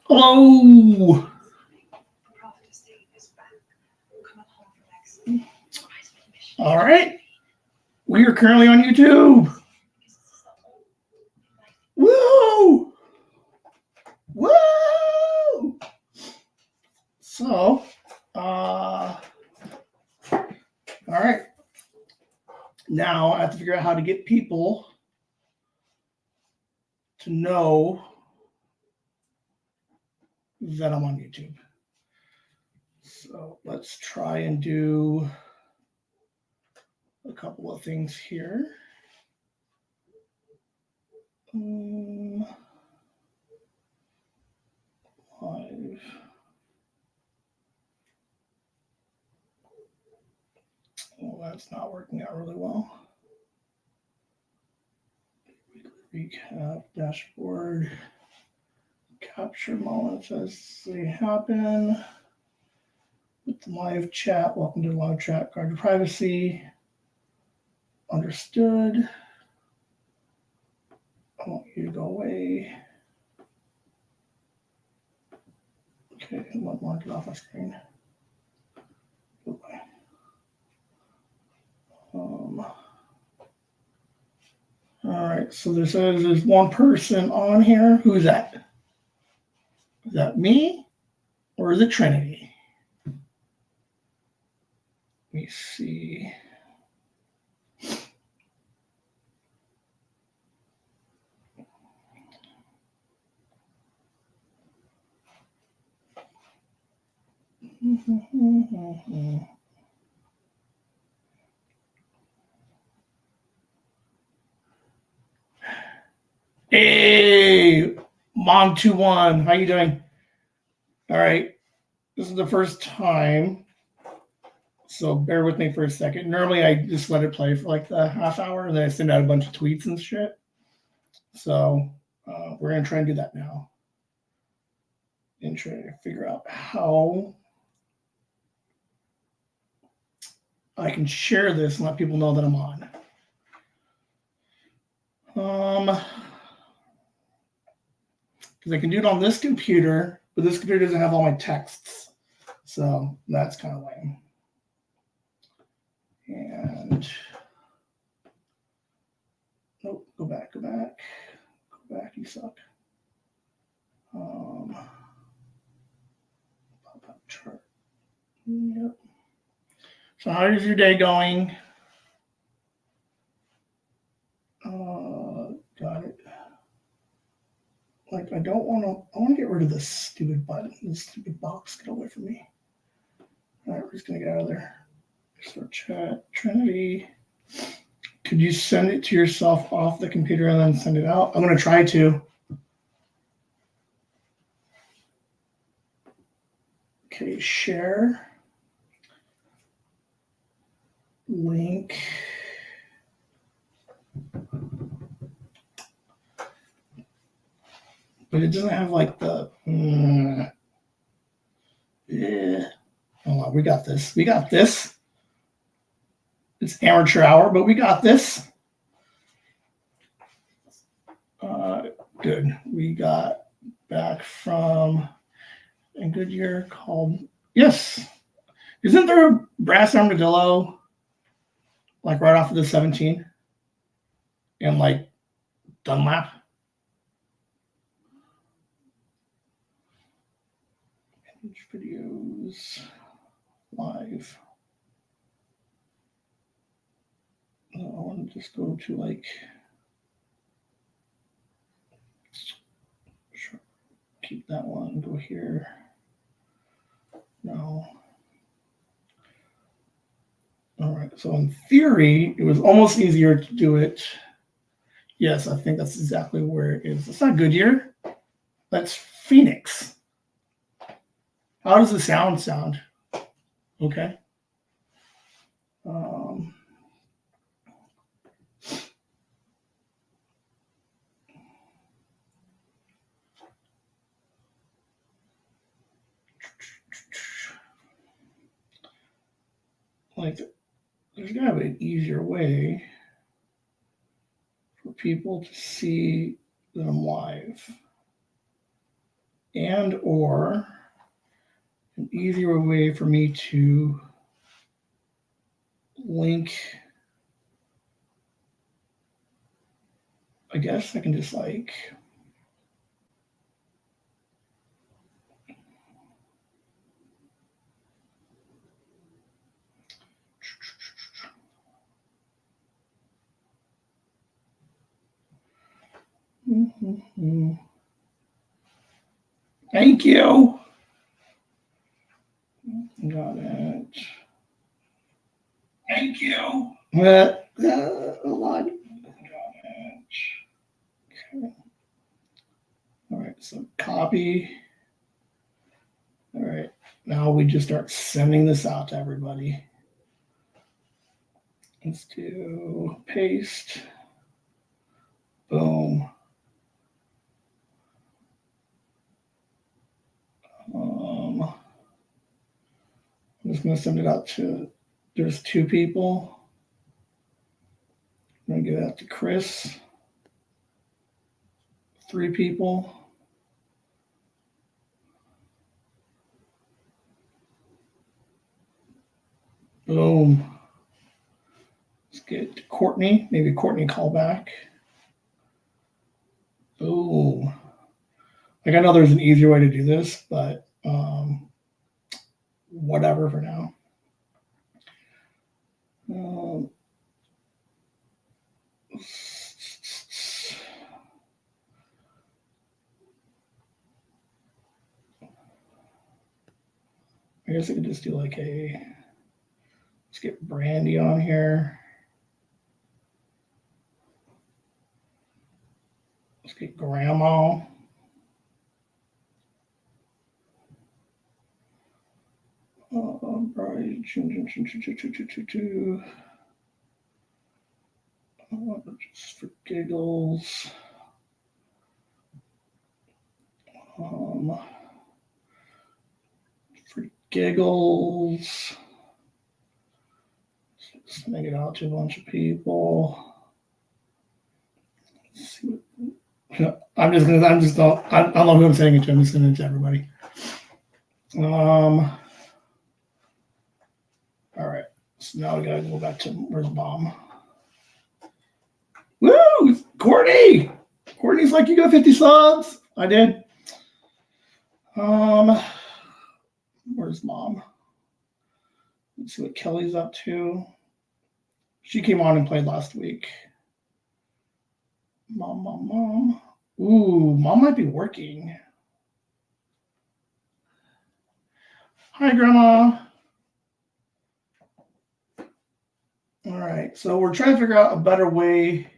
Hello. All right. We are currently on YouTube. Woo! Woo! So, all right. Now I have to figure out how to get people to know that I'm on YouTube. So let's try and do a couple of things here. Live. Well, that's not working out really well. Recap, dashboard, capture moments as they happen. With the live chat, welcome to the live chat, guard your privacy. Understood. I want you to go away. Okay, I'm going to mark it off my screen. Goodbye. All right, so there says there's one person on here. Who's that? Is that me or is it Trinity? Let me see. Hey, Mom21, how you doing? All right, this is the first time, so bear with me for a second. Normally, I just let it play for like the half hour, and then I send out a bunch of tweets and shit. So we're gonna try and do that now, and try to figure out how I can share this and let people know that I'm on. Because I can do it on this computer, but this computer doesn't have all my texts. So that's kind of lame. And nope, go back, you suck. Pop-up chart. Yep. So how is your day going? Got it. Like, I want to get rid of this stupid button, this stupid box. Get away from me. All right, we're just going to get out of there. Start chat. Trinity. Could you send it to yourself off the computer and then send it out? I'm going to try to. Okay, share. Link. But it doesn't have like the. Yeah. Hold on, we got this. We got this. It's amateur hour, but we got this. Good. We got back from a Goodyear called. Yes. Isn't there a brass armadillo like right off of the 17 and like Dunlap? Videos live. I want to just go to like. Sure. Keep that one. Go here. No. All right. So in theory, it was almost easier to do it. Yes, I think that's exactly where it is. It's not Goodyear. That's Phoenix. How does the sound? Okay. like, there's got to be an easier way for people to see that I'm live. And or an easier way for me to link. I guess I can just like Thank you. Got it. Thank you. A lot. Got it. Okay. All right, so copy. All right, now we just start sending this out to everybody. Let's do paste. Boom. I'm just going to send it out to, there's 2 people. I'm going to give it out to Chris. 3 people. Boom. Let's get to Courtney. Maybe Courtney call back. Boom. Like I know there's an easier way to do this, but whatever for now. I guess I could just do like let's get Brandy on here. Let's get Grandma. Just for giggles. For giggles. Just make it out to a bunch of people. Let's see what, I don't know who I'm sending it to. I'm just sending it to everybody. All right. So now we gotta go back to where's Mom? Woo! Courtney! Courtney's like, you got 50 subs. I did. Where's Mom? Let's see what Kelly's up to. She came on and played last week. Mom. Ooh, Mom might be working. Hi, Grandma. All right, so we're trying to figure out a better way.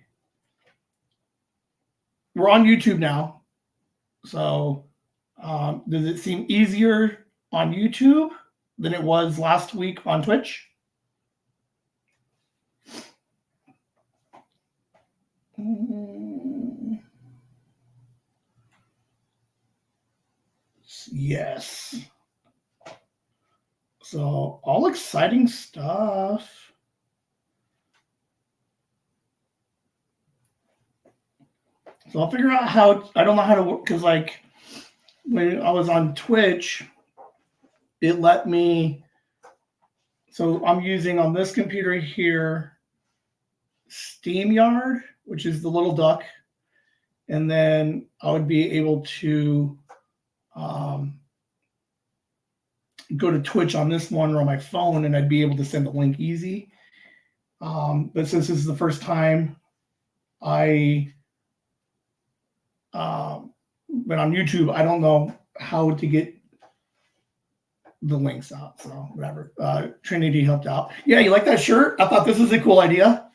We're on YouTube now. So does it seem easier on YouTube than it was last week on Twitch? Yes. So all exciting stuff. So I'll figure out how, I don't know how to work, because like when I was on Twitch, it let me, so I'm using on this computer here, SteamYard, which is the little duck. And then I would be able to go to Twitch on this one or on my phone, and I'd be able to send the link easy. But since this is the first time I but on YouTube, I don't know how to get the links out. So whatever. Trinity helped out. Yeah, you like that shirt? I thought this was a cool idea.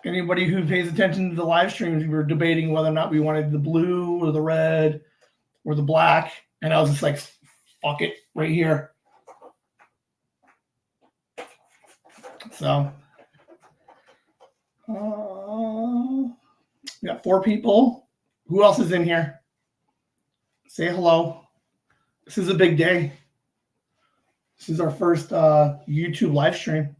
Anybody who pays attention to the live streams, we were debating whether or not we wanted the blue or the red or the black. And I was just like, fuck it, right here. So we got 4 people. Who else is in here? Say hello. This is a big day. This is our first YouTube live stream.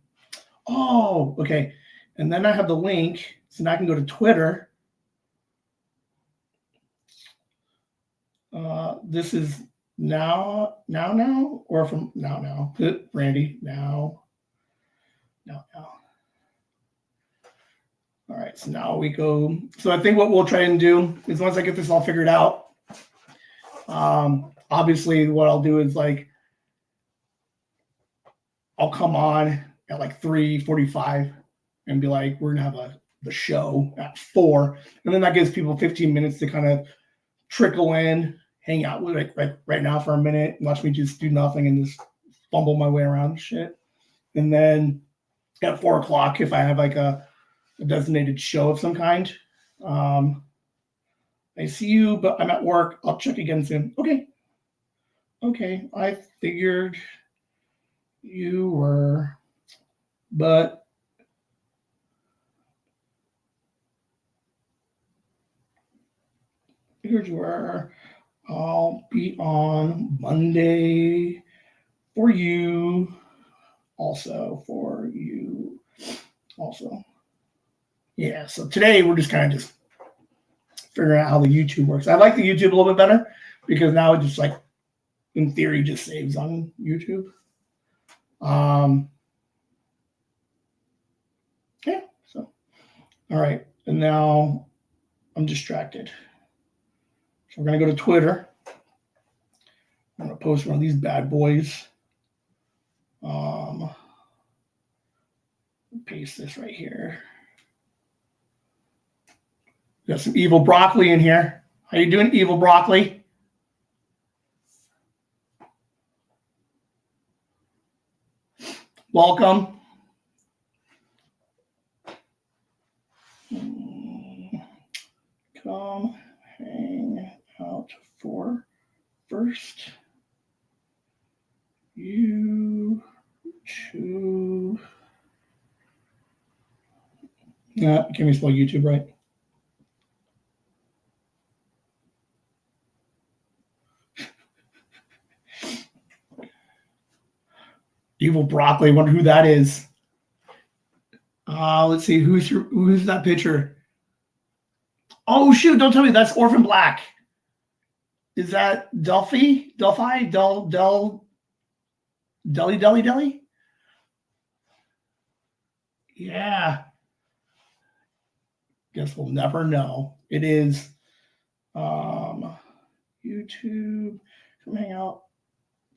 Oh, okay. And then I have the link, so now I can go to Twitter. This is now, or from now. Randy, now. All right, so now we go. So I think what we'll try and do is once I get this all figured out, obviously what I'll do is like, I'll come on at like 3:45 and be like, we're gonna have the show at 4, and then that gives people 15 minutes to kind of trickle in, hang out with like right now for a minute, watch me just do nothing and just fumble my way around and shit. And then at 4 o'clock, if I have like a designated show of some kind, I see you, but I'm at work. I'll check again soon. Okay. I figured you were, but figured you were. I'll be on Monday for you. Also for you. Also. Yeah, so today we're just kind of just figuring out how the YouTube works. I like the YouTube a little bit better because now it just like, in theory, just saves on YouTube. Yeah, so, all right. And now I'm distracted. So we're going to go to Twitter. I'm going to post one of these bad boys. Paste this right here. Got some evil broccoli in here. How you doing, evil broccoli? Welcome. Come hang out for first YouTube. Can we spell YouTube right? Evil broccoli. Wonder who that is. Let's see. Who's that picture? Oh shoot! Don't tell me that's Orphan Black. Is that Delphi? Deli? Yeah. Guess we'll never know. It is YouTube. Come hang out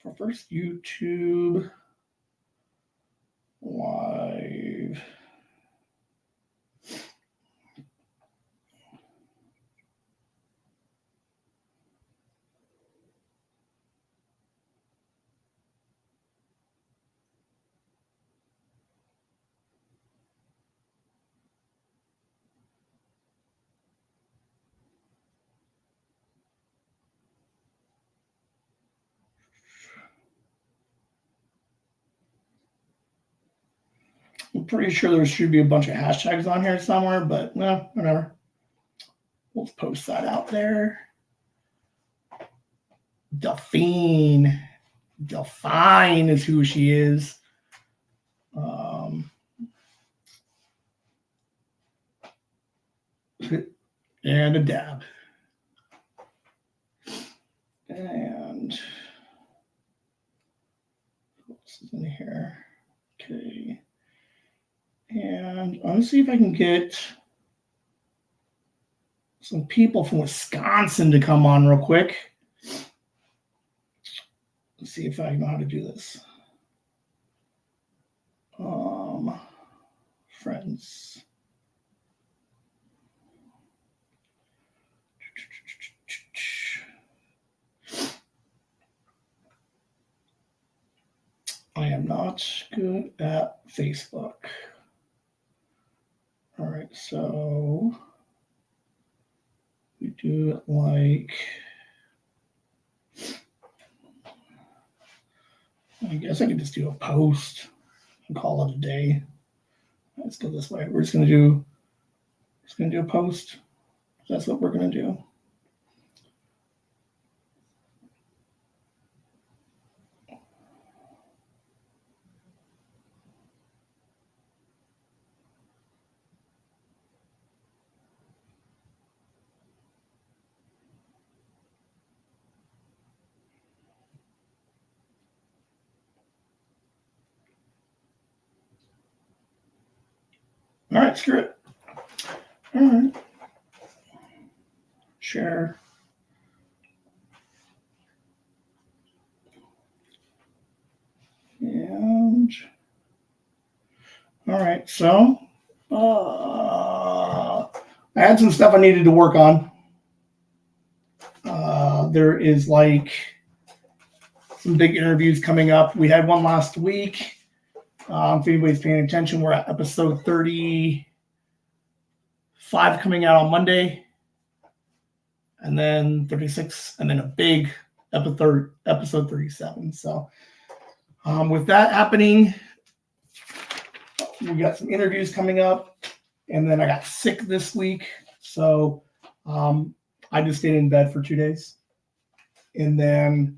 for first YouTube live. I'm pretty sure there should be a bunch of hashtags on here somewhere, but no, whatever. We'll post that out there. Delphine is who she is. And a dab. And what's in here? Okay. And I'm going to see if I can get some people from Wisconsin to come on real quick. Let's see if I know how to do this. Friends. I am not good at Facebook. All right, so we do it like, I guess I could just do a post and call it a day. Let's go this way. We're just gonna do a post. That's what we're gonna do. All right, screw it. All right. Share. And all right, so I had some stuff I needed to work on. There is like some big interviews coming up. We had one last week. If anybody's paying attention, we're at episode 35 coming out on Monday, and then 36, and then a big episode 37. So with that happening, we got some interviews coming up, and then I got sick this week, so I just stayed in bed for 2 days, and then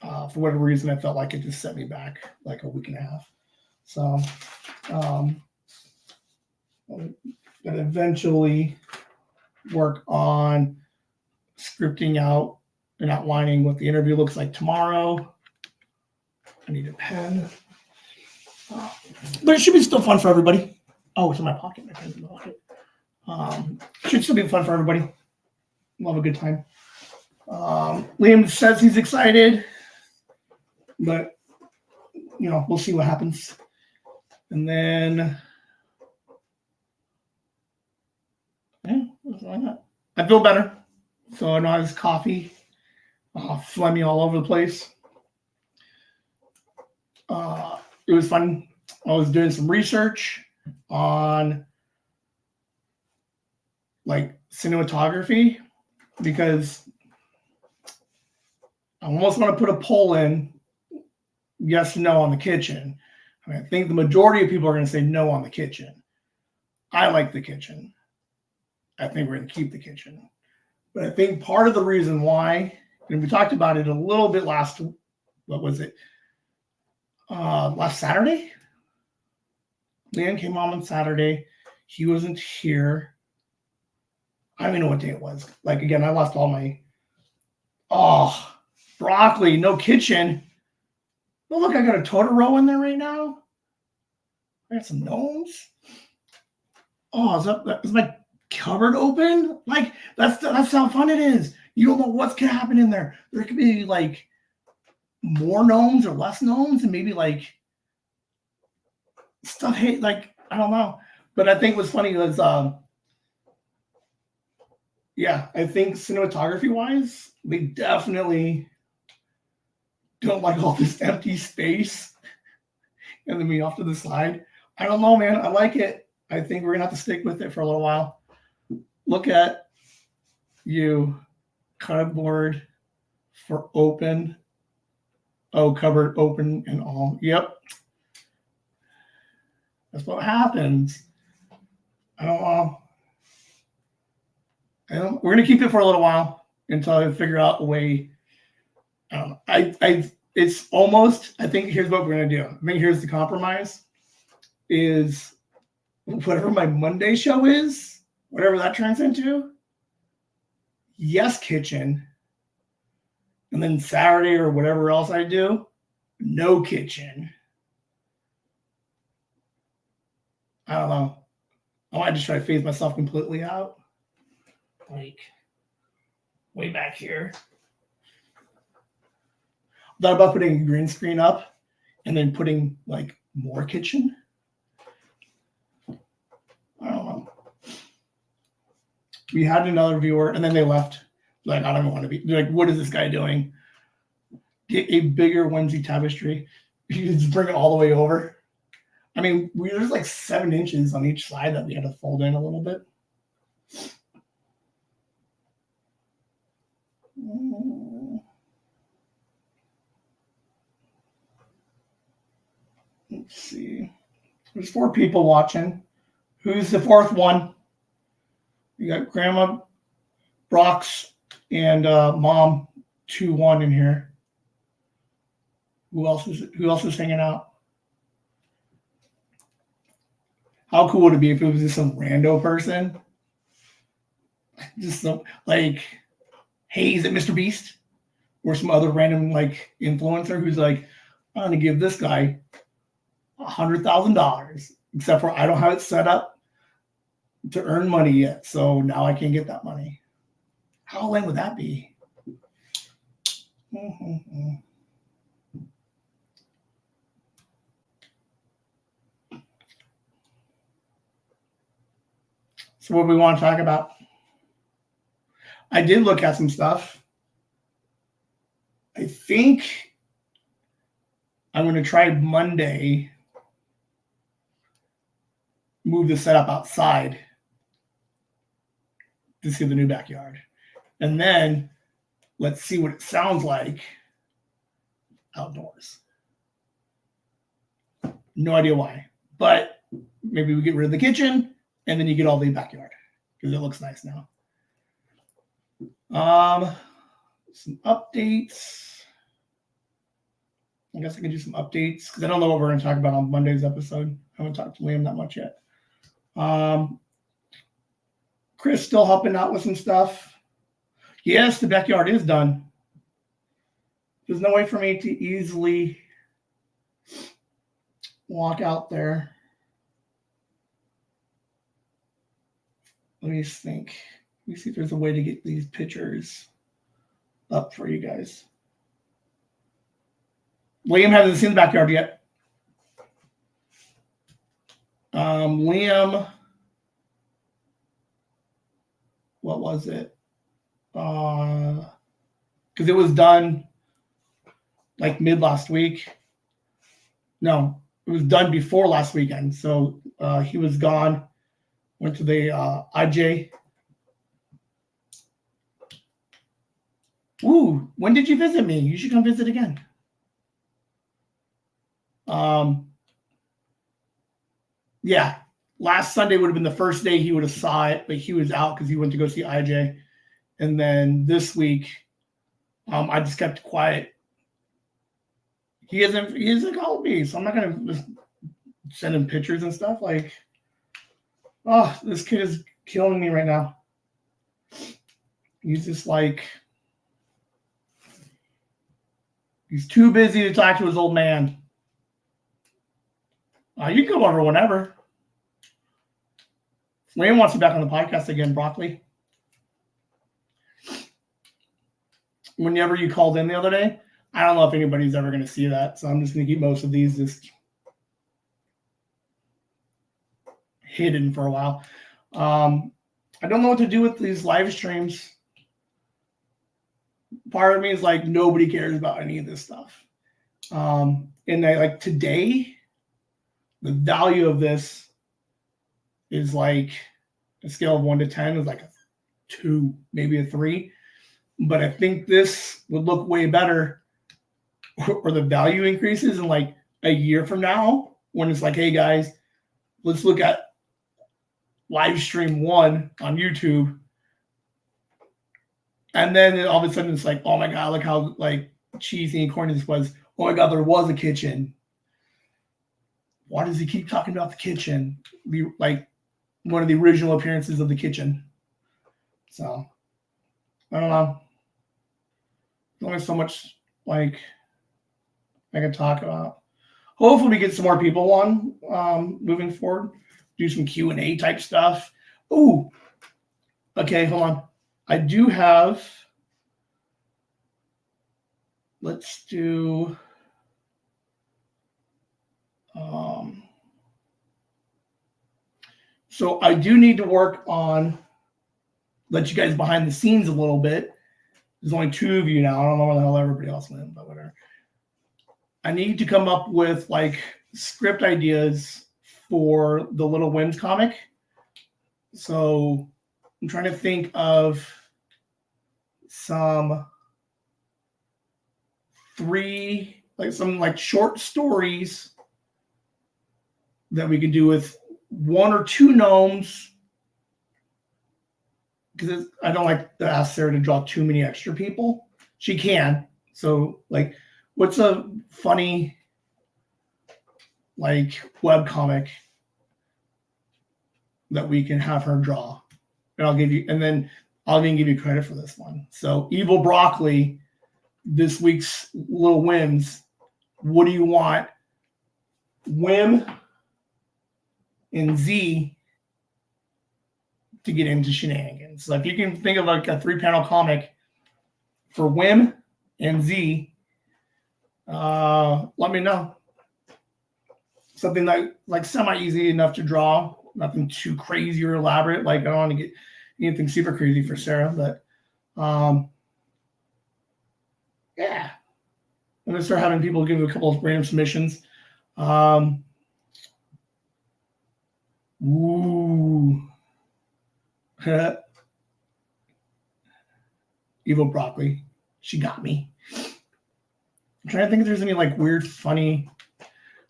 for whatever reason, I felt like it just set me back like a week and a half. So I'm going to eventually work on scripting out and outlining what the interview looks like tomorrow. I need a pen. But it should be still fun for everybody. Oh, it's in my pocket. My pen's in my pocket. Should still be fun for everybody. We'll have a good time. Liam says he's excited, but we'll see what happens. And then, I feel better. So I know I was coffee, phlegmy all over the place. It was fun. I was doing some research on like cinematography because I almost want to put a poll in, yes or no on the kitchen. I think the majority of people are going to say no on the kitchen. I like the kitchen. I think we're going to keep the kitchen. But I think part of the reason why, and we talked about it a little bit last Saturday? Leanne came on Saturday. He wasn't here. I don't even know what day it was. Like, again, I lost all my, broccoli, no kitchen. But look, I got a Totoro in there right now. I got some gnomes. Is my cupboard open? Like, that's how fun it is. You don't know what's gonna happen in there. There could be like more gnomes or less gnomes, and maybe like stuff. Hey, like I don't know. But I think what's funny was, I think cinematography wise, they definitely don't like all this empty space and then me off to the side. I don't know, man. I like it. I think we're gonna have to stick with it for a little while. Look at you, cupboard for open. Oh, cupboard open and all. Yep. That's what happens. I don't know. We're gonna keep it for a little while until I figure out a way. It's almost, I think here's what we're gonna do. I think here's the compromise is whatever my Monday show is, whatever that turns into, yes, kitchen. And then Saturday or whatever else I do, no kitchen. I don't know. I might just try to phase myself completely out. Like, way back here. Thought about putting a green screen up and then putting like more kitchen. I don't know. We had another viewer and then they left. Like, I don't want to be like, what is this guy doing? Get a bigger Whimsy tapestry. You just bring it all the way over. I mean, there's like 7 inches on each side that we had to fold in a little bit. Let's see. There's 4 people watching. Who's the 4th one? You got Grandma, Brox, and Mom 2-1 in here. Who else is hanging out? How cool would it be if it was just some rando person? Just some like, hey, is it Mr. Beast? Or some other random like influencer who's like, I'm gonna give this guy $100,000. Except for I don't have it set up. to earn money yet, so now I can't get that money. How lame would that be? Mm-hmm. So what do we want to talk about? I did look at some stuff. I think I'm going to try Monday, move the setup outside to see the new backyard. And then let's see what it sounds like outdoors. No idea why, but maybe we get rid of the kitchen and then you get all the backyard because it looks nice now. Some updates. I guess I can do some updates because I don't know what we're going to talk about on Monday's episode. I haven't talked to Liam that much yet. Chris still helping out with some stuff. Yes, the backyard is done. There's no way for me to easily walk out there. Let me think. Let me see if there's a way to get these pictures up for you guys. Liam hasn't seen the backyard yet. Liam, what was it? Because it was done like mid last week. No, it was done before last weekend. So he was gone, went to the IJ. Ooh, when did you visit me? You should come visit again. Yeah, last Sunday would have been the first day he would have saw it, but he was out because he went to go see IJ. And then this week, I just kept quiet. He hasn't called me, so I'm not gonna just send him pictures and stuff. Like, oh, this kid is killing me right now. He's just like, he's too busy to talk to his old man. You can come over whenever. Liam wants you back on the podcast again, Broccoli. Whenever you called in the other day, I don't know if anybody's ever going to see that, so I'm just going to keep most of these just hidden for a while. I don't know what to do with these live streams. Part of me is like, nobody cares about any of this stuff. And like today, the value of this is like a scale of 1 to 10 is like a 2, maybe a 3. But I think this would look way better, or the value increases in like a year from now when it's like, hey guys, let's look at live stream 1 on YouTube. And then all of a sudden it's like, oh my God, look how like cheesy and corny this was. Oh my God, there was a kitchen. Why does he keep talking about the kitchen? Like one of the original appearances of the kitchen. So I don't know. There's only so much like I can talk about. Hopefully we get some more people on moving forward. Do some Q&A type stuff. Ooh. Okay, hold on. I do have, let's do, so I do need to work on, let you guys behind the scenes a little bit. There's only 2 of you now. I don't know where the hell everybody else went, but whatever. I need to come up with like script ideas for the Little Whims comic. So I'm trying to think of some 3, like some like short stories that we can do with 1 or 2 gnomes. Because I don't like to ask Sarah to draw too many extra people. She can. So like, what's a funny like web comic that we can have her draw? And I'll give you, and then I'll even give you credit for this one. So Evil Broccoli, this week's Little Whims. What do you want? Whim and Z to get into shenanigans. So if you can think of like a 3-panel comic for Whim and Z, let me know. Something like semi-easy enough to draw, nothing too crazy or elaborate. Like I don't want to get anything super crazy for Sarah, but yeah. I'm gonna start having people give a couple of random submissions. Ooh. Evil Broccoli. She got me. I'm trying to think if there's any like weird, funny.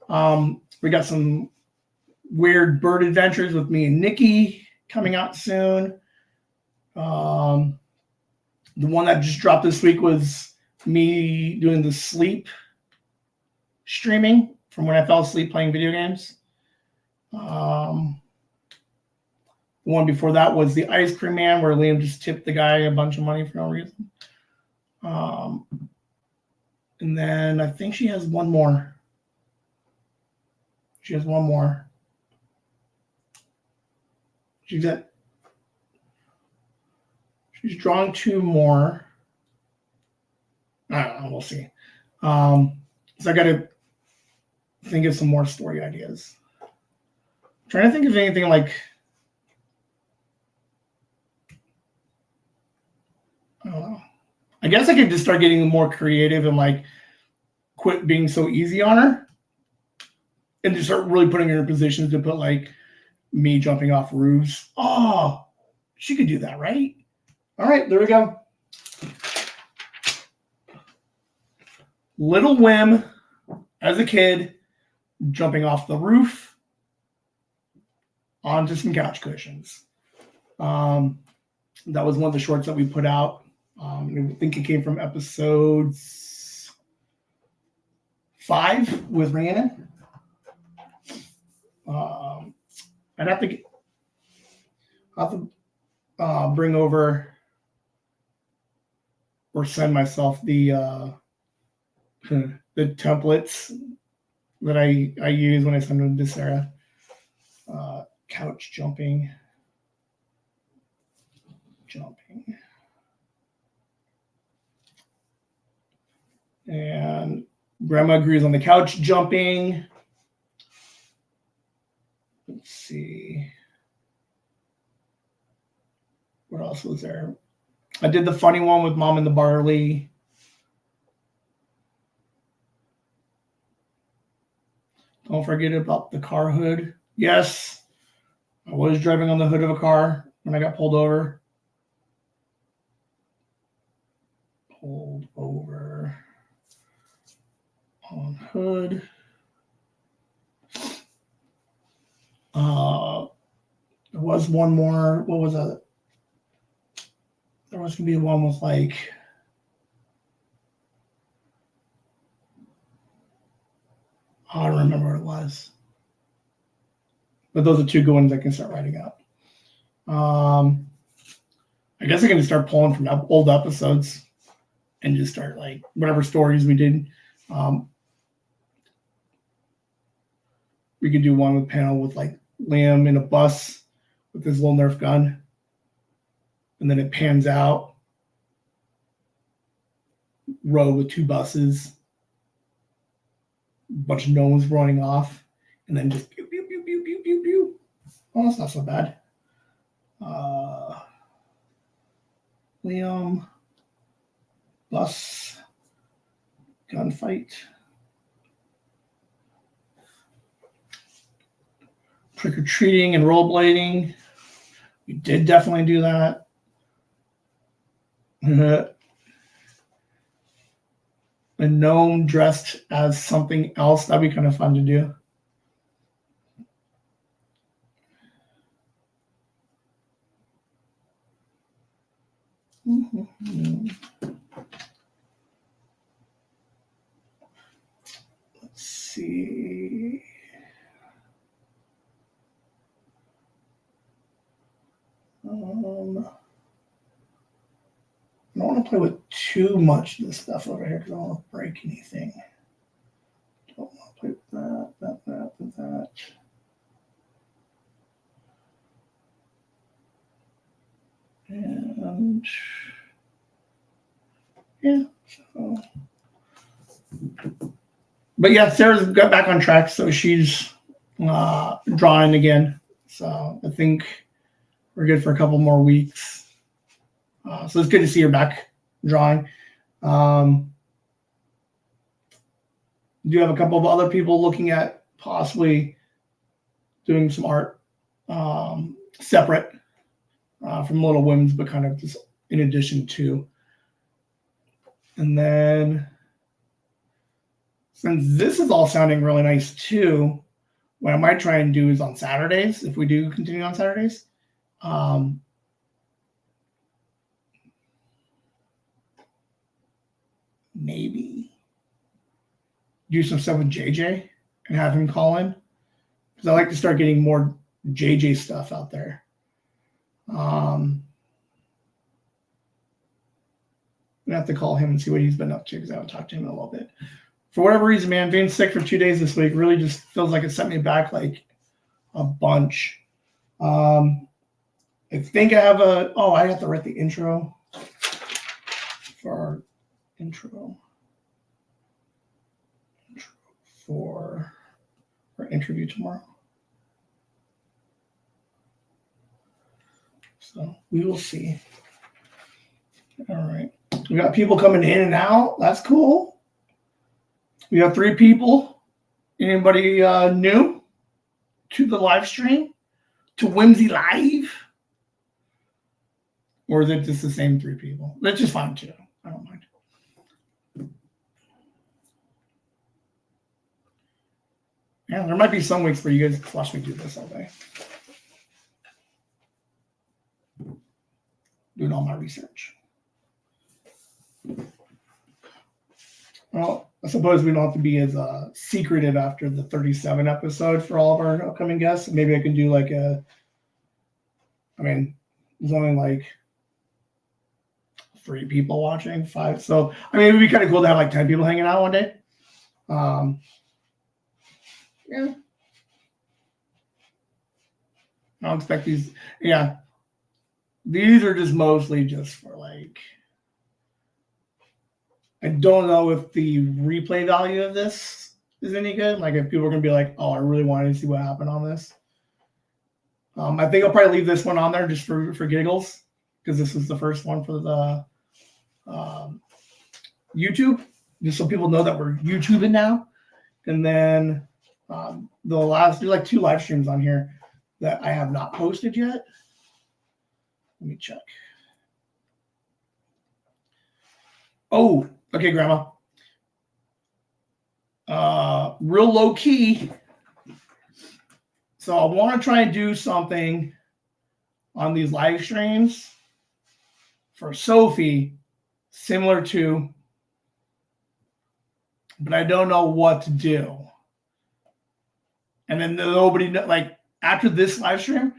We got some weird bird adventures with me and Nikki coming out soon. The one that just dropped this week was me doing the sleep streaming from when I fell asleep playing video games. The one before that was the ice cream man, where Liam just tipped the guy a bunch of money for no reason. And then I think she has one more. She's drawing 2 more. I don't know. We'll see. So I got to think of some more story ideas. I'm trying to think of anything like, I don't know. I guess I could just start getting more creative and like quit being so easy on her and just start really putting her in positions to put like me jumping off roofs. Oh, she could do that, right? All right, there we go. Little Whim as a kid jumping off the roof onto some couch cushions. That was one of the shorts that we put out. I think it came from episode 5 with Rhiannon. I'd have to bring over or send myself the templates that I use when I send them to Sarah. Couch jumping. And Grandma agrees on the couch jumping. Let's see. What else was there? I did the funny one with Mom and the Barley. Don't forget about the car hood. Yes, I was driving on the hood of a car when I got pulled over. On hood. There was one more. What was that? There was going to be one with like, I don't remember what it was. But those are 2 good ones I can start writing up. I guess I can just start pulling from old episodes and just start like whatever stories we did. We could do one with panel with like Liam in a bus with his little Nerf gun. And then it pans out. Road with 2 buses. A bunch of gnomes running off. And then just pew, pew, pew, pew, pew, pew, pew. Oh, that's not so bad. Liam. Bus. Gunfight. Trick-or-treating and rollerblading. We did definitely do that. A gnome dressed as something else. That'd be kind of fun to do. Let's see. I don't want to play with too much of this stuff over here because I don't want to break anything. Don't want to play with that. And yeah, so. But yeah, Sarah's got back on track, so she's drawing again. So I think we're good for a couple more weeks. So it's good to see her back drawing. Do have a couple of other people looking at possibly doing some art separate from Little Whims, but kind of just in addition to. And then, since this is all sounding really nice too, what I might try and do is on Saturdays, if we do continue on Saturdays, maybe do some stuff with JJ and have him call in, because I like to start getting more JJ stuff out there. I'm gonna have to call him and see what he's been up to, because I haven't talked to him in a little bit. For whatever reason, man, being sick for 2 days this week really just feels like it set me back like a bunch. I think I have I have to write the intro for our intro for our interview tomorrow. So we will see. All right. We got people coming in and out. That's cool. We have 3 people. Anybody new to the live stream? To Whimsy Live? Or is it just the same 3 people? That's just fine too. I don't mind. Yeah, there might be some weeks where you guys watch me do this all day. Doing all my research. Well, I suppose we don't have to be as secretive after the 37 episode for all of our upcoming guests. Maybe I can do like there's only like 3 people watching, 5. So, it would be kind of cool to have like 10 people hanging out one day. Yeah. I don't expect these. Yeah. These are just mostly just for like, I don't know if the replay value of this is any good. Like if people are going to be like, oh, I really wanted to see what happened on this. I think I'll probably leave this one on there just for giggles, because this was the first one for the YouTube, just so people know that we're YouTubing now. And then there's like 2 live streams on here that I have not posted yet. Let me check. Oh, okay, Grandma. Real low key. So I want to try and do something on these live streams for Sophie, similar to, but I don't know what to do. And then nobody, like after this live stream,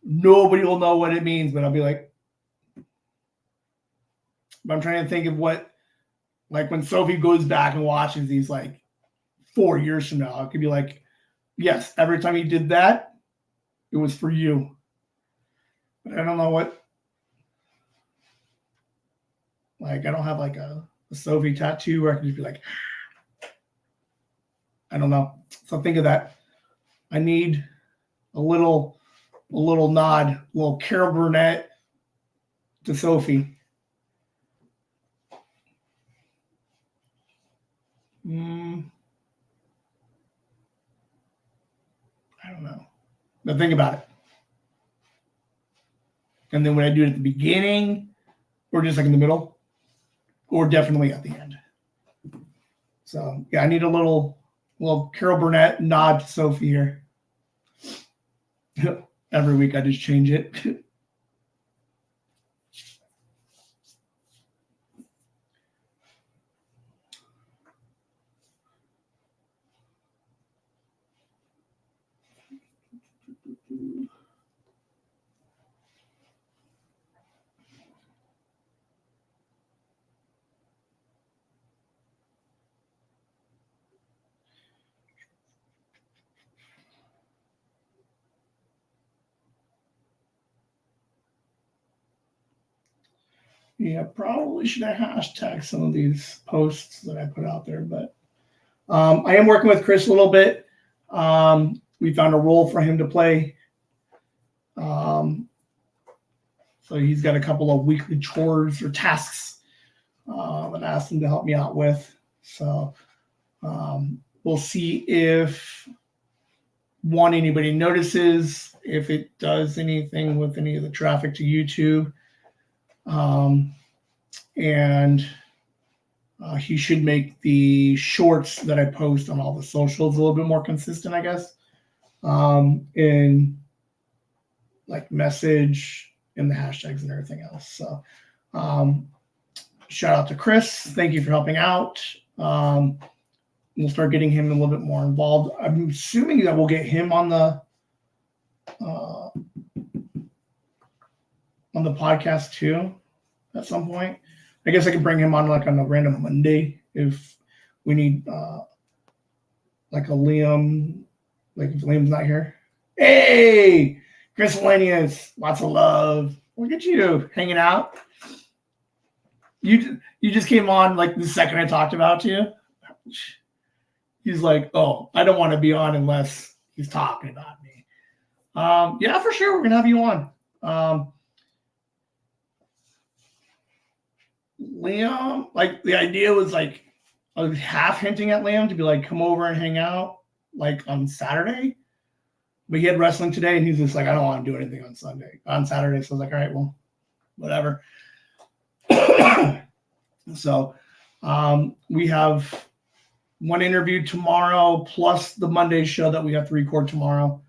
nobody will know what it means, but I'll be like, but I'm trying to think of what, like when Sophie goes back and watches these like 4 years from now, it could be like, yes, every time you did that, it was for you. But I don't know what, like I don't have like a Sophie tattoo where I can just be like, I don't know. So think of that. I need a little nod, a little Carol Burnett to Sophie. I don't know. But think about it. And then when I do it at the beginning, or just like in the middle, or definitely at the end. So yeah, I need a little Carol Burnett nod to Sophie here. Every week I just change it. Yeah, probably should have hashtag some of these posts that I put out there, but I am working with Chris a little bit. We found a role for him to play. So he's got a couple of weekly chores or tasks that I asked him to help me out with. So we'll see if anybody notices, if it does anything with any of the traffic to YouTube. And he should make the shorts that I post on all the socials a little bit more consistent, I guess. In like message and the hashtags and everything else. So shout out to Chris. Thank you for helping out. We'll start getting him a little bit more involved. I'm assuming that we'll get him on the podcast too at some point. I guess I could bring him on like on a random Monday if we need like a Liam, like if Liam's not here. Hey, Chris Lanius, lots of love. Look at you hanging out. You just came on like the second I talked about you. He's like, oh, I don't want to be on unless he's talking about me. Yeah, for sure. We're going to have you on. Liam, like the idea was like, I was half hinting at Liam to be like, come over and hang out like on Saturday. But he had wrestling today and he's just like, I don't want to do anything on Saturday. So I was like, all right, well, whatever. So we have one interview tomorrow plus the Monday show that we have to record tomorrow.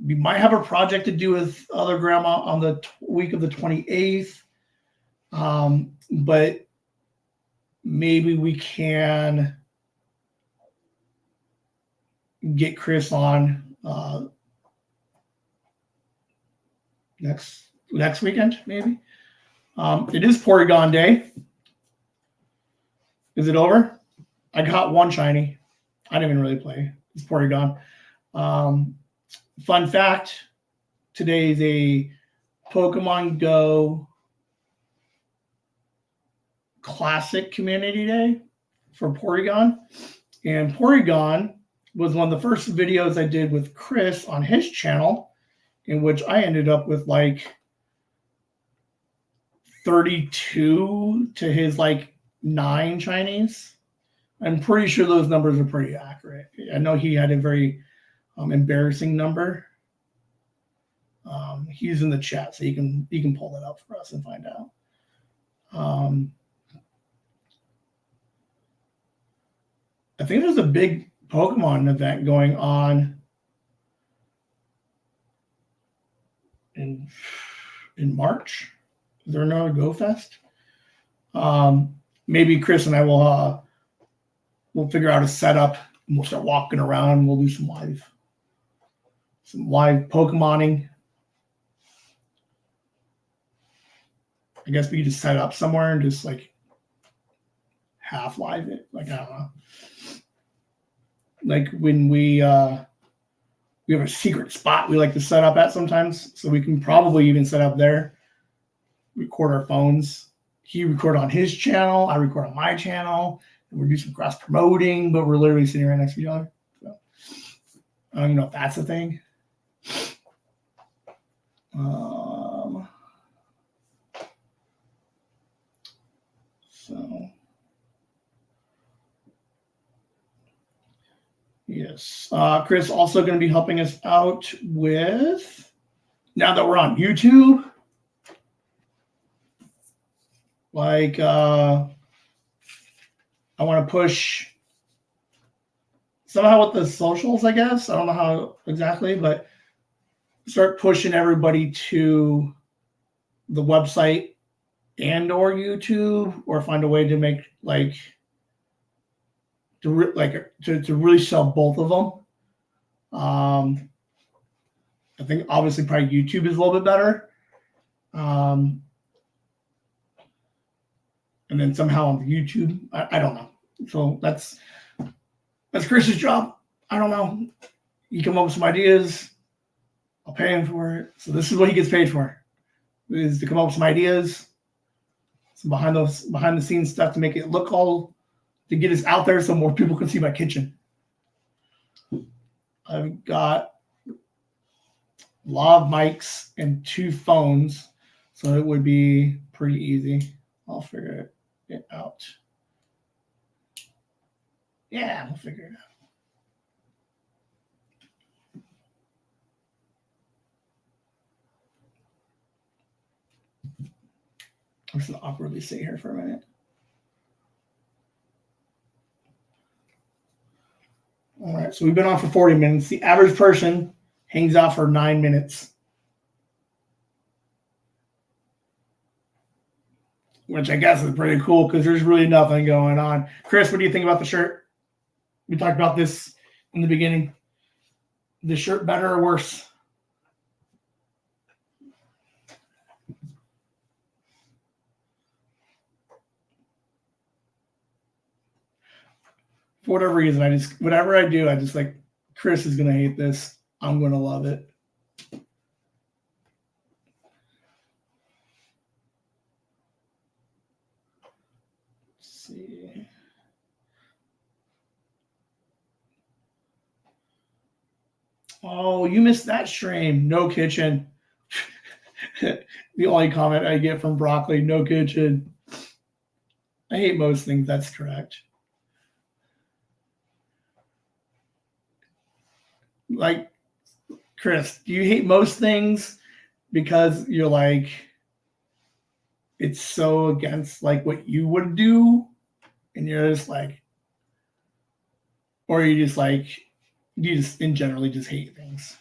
We might have a project to do with Other Grandma on the week of the 28th. But maybe we can get Chris on next weekend, maybe. It is Porygon Day. Is it over? I got one shiny. I didn't even really play. It's Porygon. Fun fact, today is a Pokemon Go Classic Community Day for Porygon. And Porygon was one of the first videos I did with Chris on his channel, in which I ended up with like 32 to his like 9 Chinese. I'm pretty sure those numbers are pretty accurate. I know he had a very embarrassing number. He's in the chat, so you can pull that up for us and find out. I think there's a big Pokemon event going on in March. Is there another Go Fest? Maybe Chris and I will we'll figure out a setup and we'll start walking around. We'll do some live Pokemoning. I guess we could just set up somewhere and just like half live it. Like, I don't know. Like when we have a secret spot we like to set up at sometimes. So we can probably even set up there, record our phones. He record on his channel, I record on my channel, and we do some cross promoting, but we're literally sitting right next to each other. So I don't even know if that's a thing. So yes, Chris also going to be helping us out with, now that we're on YouTube, like I want to push somehow with the socials, I guess. I don't know how exactly, but start pushing everybody to the website and or YouTube, or find a way to make like to really sell both of them. I think obviously probably YouTube is a little bit better. And then somehow on YouTube, I don't know. So that's Chris's job. I don't know. You come up with some ideas, I'll pay him for it. So this is what he gets paid for. is to come up with some ideas, some behind the scenes stuff to make it look all, to get us out there so more people can see my kitchen. I've got a lot of mics and 2 phones, so it would be pretty easy. I'll figure it out. Yeah, we'll figure it out. I'm just going to awkwardly sit here for a minute. All right, so we've been on for 40 minutes. The average person hangs out for 9 minutes, which I guess is pretty cool because there's really nothing going on. Chris, what do you think about the shirt? We talked about this in the beginning. The shirt better or worse? For whatever reason, whatever I do, I just like, Chris is going to hate this. I'm going to love it. Let's see. Oh, you missed that stream. No kitchen. The only comment I get from Broccoli, no kitchen. I hate most things. That's correct. Like, Chris, do you hate most things because you're like, it's so against like what you would do, and you're just like, or you just like, you just in generally just hate things?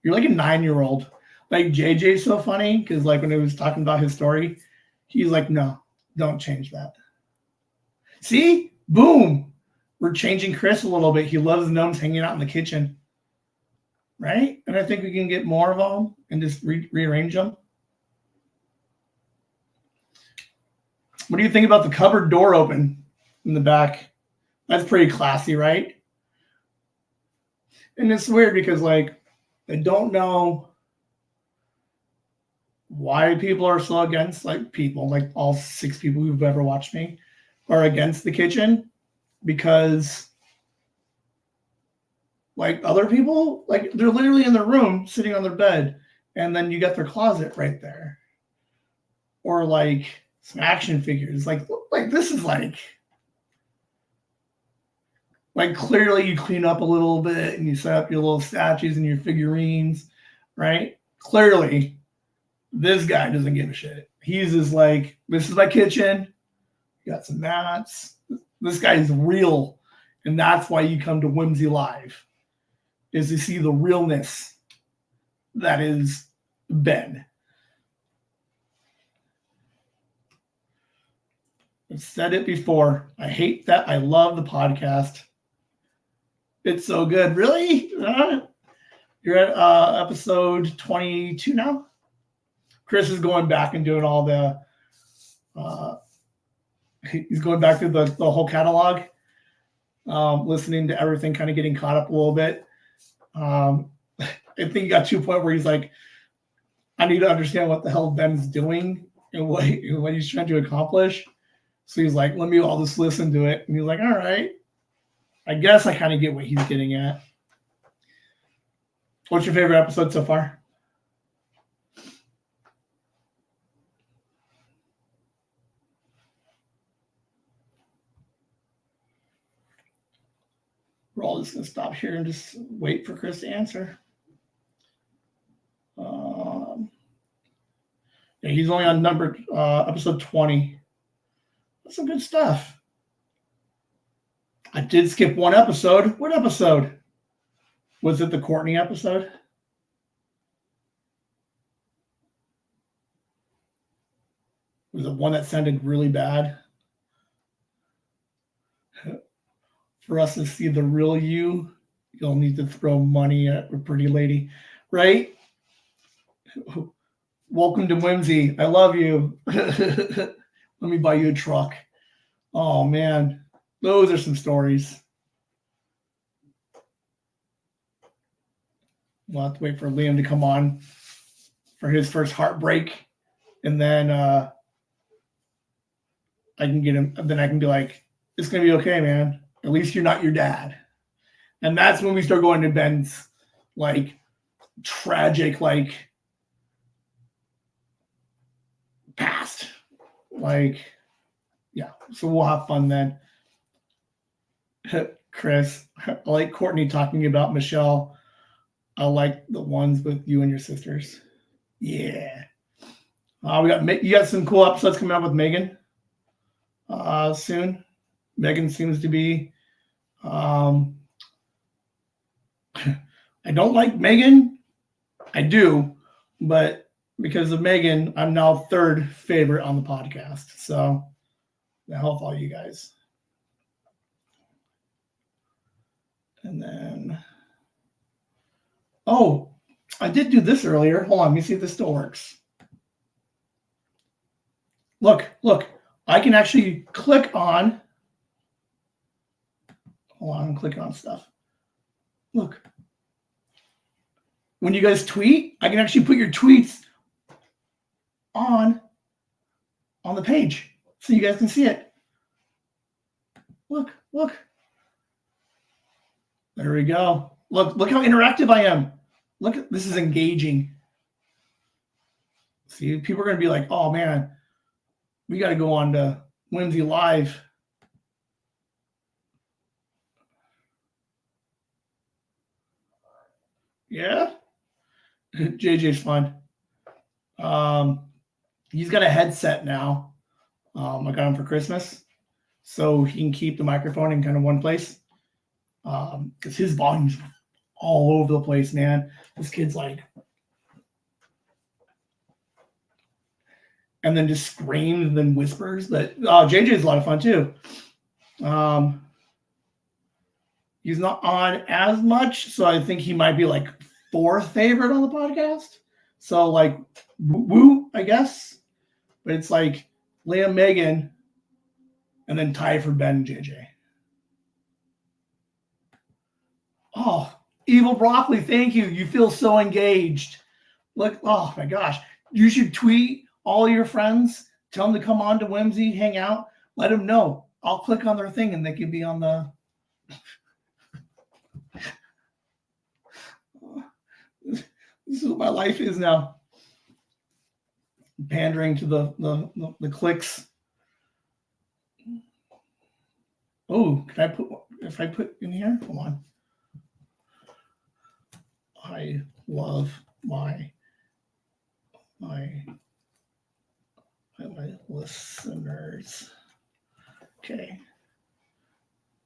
You're like a 9-year-old. Like JJ's so funny because like when he was talking about his story, he's like, no, don't change that. See, boom, we're changing Chris a little bit. He loves gnomes hanging out in the kitchen, right? And I think we can get more of them and just rearrange them. What do you think about the cupboard door open in the back? That's pretty classy, right? And it's weird because like I don't know why people are so against, like people, like all 6 people who've ever watched me are against the kitchen, because like other people, like they're literally in their room sitting on their bed, and then you got their closet right there. Or like some action figures. Like this is like clearly you clean up a little bit and you set up your little statues and your figurines, right? Clearly, this guy doesn't give a shit. He's just like, this is my kitchen. Got some mats. This guy is real. And that's why you come to Whimsy Live, is to see the realness that is Ben. I've said it before. I hate that. I love the podcast. It's so good. Really? You're at episode 22 now? Chris is going back and doing all the he's going back through the whole catalog, listening to everything, kind of getting caught up a little bit. I think he got to a point where he's like, I need to understand what the hell Ben's doing and what he's trying to accomplish. So he's like, let me all just listen to it. And he's like, all right. I guess I kind of get what he's getting at. What's your favorite episode so far? We're all just going to stop here and just wait for Chris to answer. Yeah, he's only on episode 20. That's some good stuff. I did skip one episode. What episode? Was it the Courtney episode? Was it one that sounded really bad? For us to see the real you, you'll need to throw money at a pretty lady, right? Welcome to Whimsy. I love you. Let me buy you a truck. Oh, man. Those are some stories. We'll have to wait for Liam to come on. for his first heartbreak, and then I can get him. Then I can be like, "It's gonna be okay, man. At least you're not your dad." And that's when we start going to Ben's like tragic, like past, like yeah. So we'll have fun then. Chris, I like Courtney talking about Michelle. I like the ones with you and your sisters. Yeah. You got some cool episodes coming up with Megan soon. Megan seems to be. I don't like Megan. I do, but because of Megan, I'm now third favorite on the podcast. So, the help all you guys. And then, oh, I did do this earlier. Hold on, let me see if this still works. Look, I can actually click on. Hold on, I'm clicking on stuff. Look. When you guys tweet, I can actually put your tweets on the page so you guys can see it. Look. There we go. Look how interactive I am. Look, this is engaging. See, people are going to be like, oh man, we got to go on to Whimsy Live. Yeah? JJ's fun. He's got a headset now. I got him for Christmas, so he can keep the microphone in kind of one place. Because his volume's all over the place, man. This kid's like, and then just screams and then whispers. But JJ's a lot of fun too. He's not on as much, so I think he might be like fourth favorite on the podcast. So like, woo, I guess. But it's like Liam, Megan, and then tied for Ben and JJ. Oh, Evil Broccoli, thank you. You feel so engaged. Look, oh my gosh. You should tweet all your friends. Tell them to come on to Whimsy, hang out. Let them know. I'll click on their thing and they can be on the... This is what my life is now. Pandering to the clicks. Oh, can I put... If I put in here? Hold on. I love my listeners. Okay.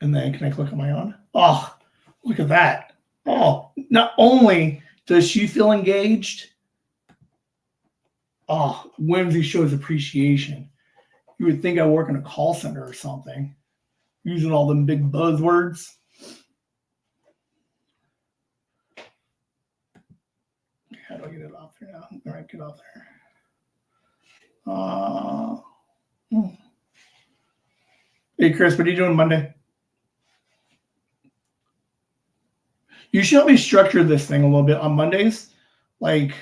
And then can I click on my own? Oh, look at that. Oh, not only does she feel engaged, oh, Whimsy shows appreciation. You would think I work in a call center or something, using all them big buzzwords. How do I get it off there now? All right, get off there. Hey, Chris, what are you doing Monday? You should help me structure this thing a little bit on Mondays. Like,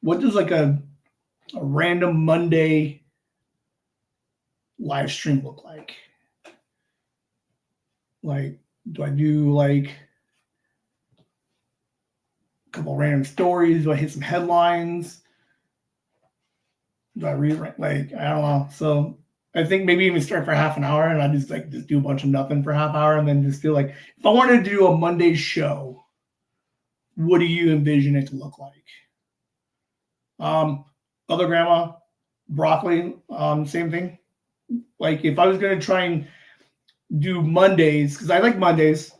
what does like a random Monday live stream look like? Like, do I do like a couple random stories? Do I hit some headlines? Do I read like I don't know. So I think maybe even start for half an hour and I just do a bunch of nothing for half hour and then just feel like if I wanted to do a Monday show, what do you envision it to look like? Other grandma, broccoli, same thing. Like if I was gonna try and do Mondays, because I like Mondays,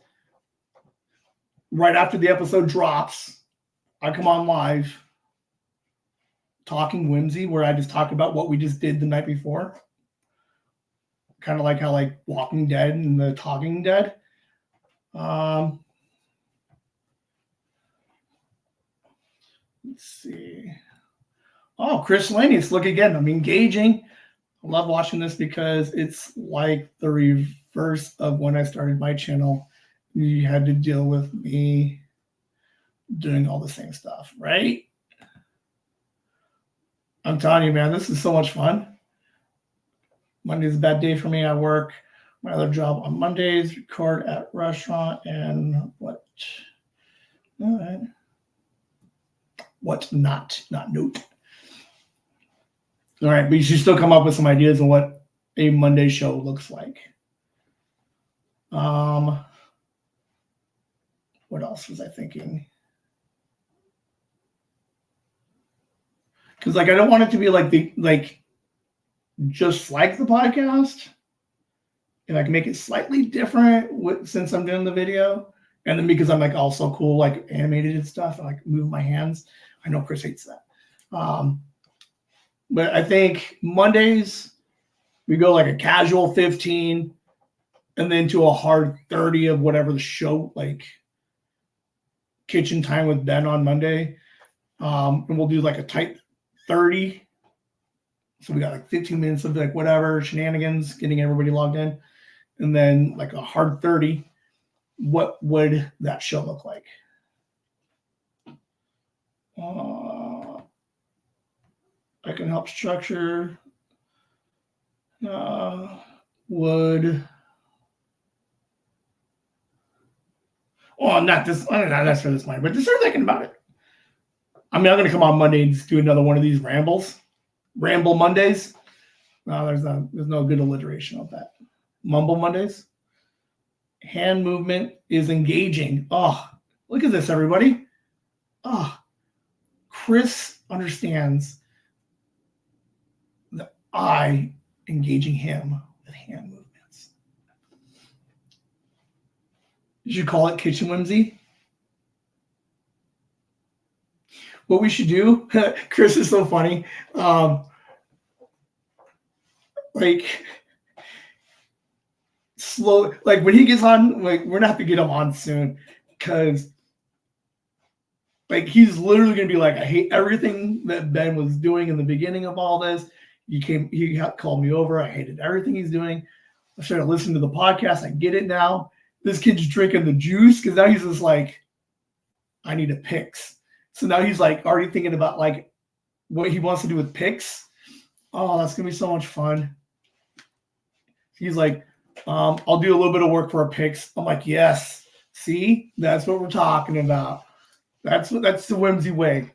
right after the episode drops, I come on live talking Whimsy, where I just talk about what we just did the night before. Kind of like how like Walking Dead and the Talking Dead. Let's see. Oh, Chris Lanius, look again. I'm engaging. I love watching this because it's like the reverse of when I started my channel. You had to deal with me doing all the same stuff, right? I'm telling you, man, this is so much fun. Monday's a bad day for me. I work my other job on Mondays, record at restaurant, and what? All right. What's not note. All right, but you should still come up with some ideas on what a Monday show looks like. What else was I thinking? Because like I don't want it to be like just like the podcast, and I can make it slightly different since I'm doing the video, and then because I'm like also cool like animated and stuff, and like move my hands. I know Chris hates that, but I think Mondays we go like a casual 15, and then to a hard 30 of whatever the show like kitchen time with Ben on Monday, and we'll do like a tight 30. So we got like 15 minutes of like whatever shenanigans, getting everybody logged in, and then like a hard 30. What would that show look like? I can help structure. Would. Oh, not this. Not necessarily this Monday, but just start thinking about it. I mean, I'm going to come on Monday and just do another one of these Ramble Mondays. No, there's no good alliteration of that. Mumble Mondays. Hand movement is engaging. Oh, look at this, everybody. Oh, Chris understands that I engaging him with hand movements. You should call it Kitchen Whimsy. What we should do, Chris is so funny. Like slow, like when he gets on, like we're gonna have to get him on soon because like he's literally gonna be like, I hate everything that Ben was doing in the beginning of all this. He called me over. I hated everything he's doing. I started listening to the podcast. I get it now. This kid's drinking the juice because now he's just like, I need a Pix. So now he's like already thinking about like what he wants to do with Pix. Oh, that's gonna be so much fun. He's like, I'll do a little bit of work for a Pix. I'm like, yes. See, that's what we're talking about. That's the Whimsy way.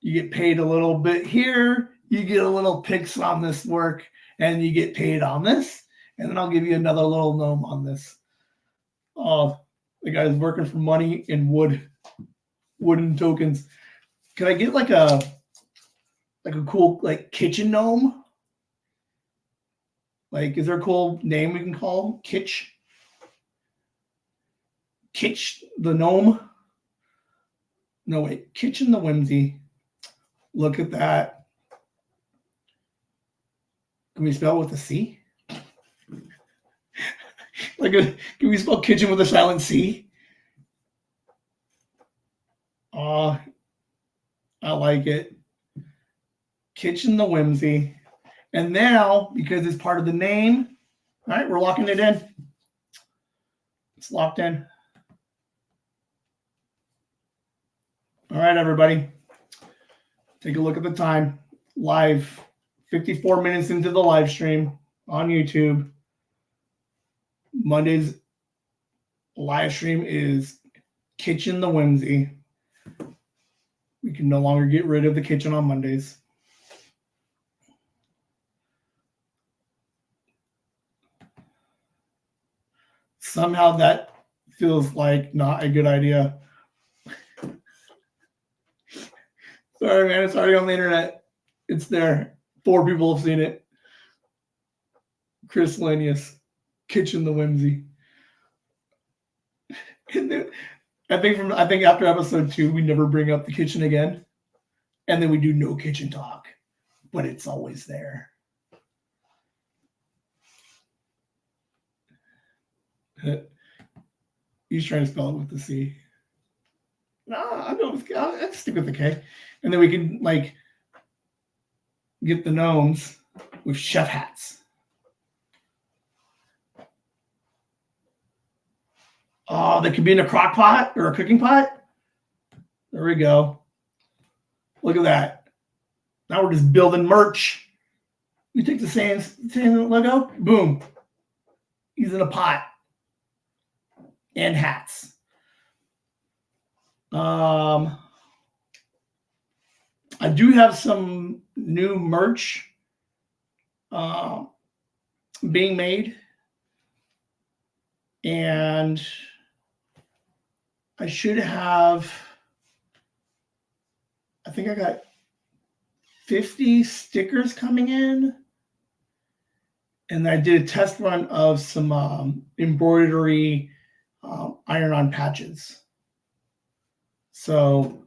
You get paid a little bit here, you get a little Pix on this work, and you get paid on this, and then I'll give you another little gnome on this. Oh, the guy's working for money in wooden tokens. Can I get like a cool like kitchen gnome? Like, is there a cool name we can call Kitch? Kitch the gnome? No, wait. Kitchen the Whimsy. Look at that. Can we spell it with a C? Can we spell kitchen with a silent C? I like it. Kitchen the Whimsy. And now, because it's part of the name, all right, we're locking it in. It's locked in. All right, everybody. Take a look at the time. Live, 54 minutes into the live stream on YouTube. Monday's live stream is Kitchen the Whimsy. We can no longer get rid of the kitchen on Mondays. Somehow that feels like not a good idea. Sorry, man. It's already on the internet. It's there. 4 people have seen it. Chris Lanius, Kitchen the Whimsy. I think after episode 2, we never bring up the kitchen again. And then we do no kitchen talk. But it's always there. He's trying to spell it with the C. No, I'll stick with the K. And then we can like get the gnomes with chef hats. They could be in a crock pot or a cooking pot. There we go. Look at that. Now we're just building merch. We take the same logo, boom. He's in a pot. And hats. I do have some new merch being made. And I should have, I think I got 50 stickers coming in. And I did a test run of some embroidery iron-on patches. So,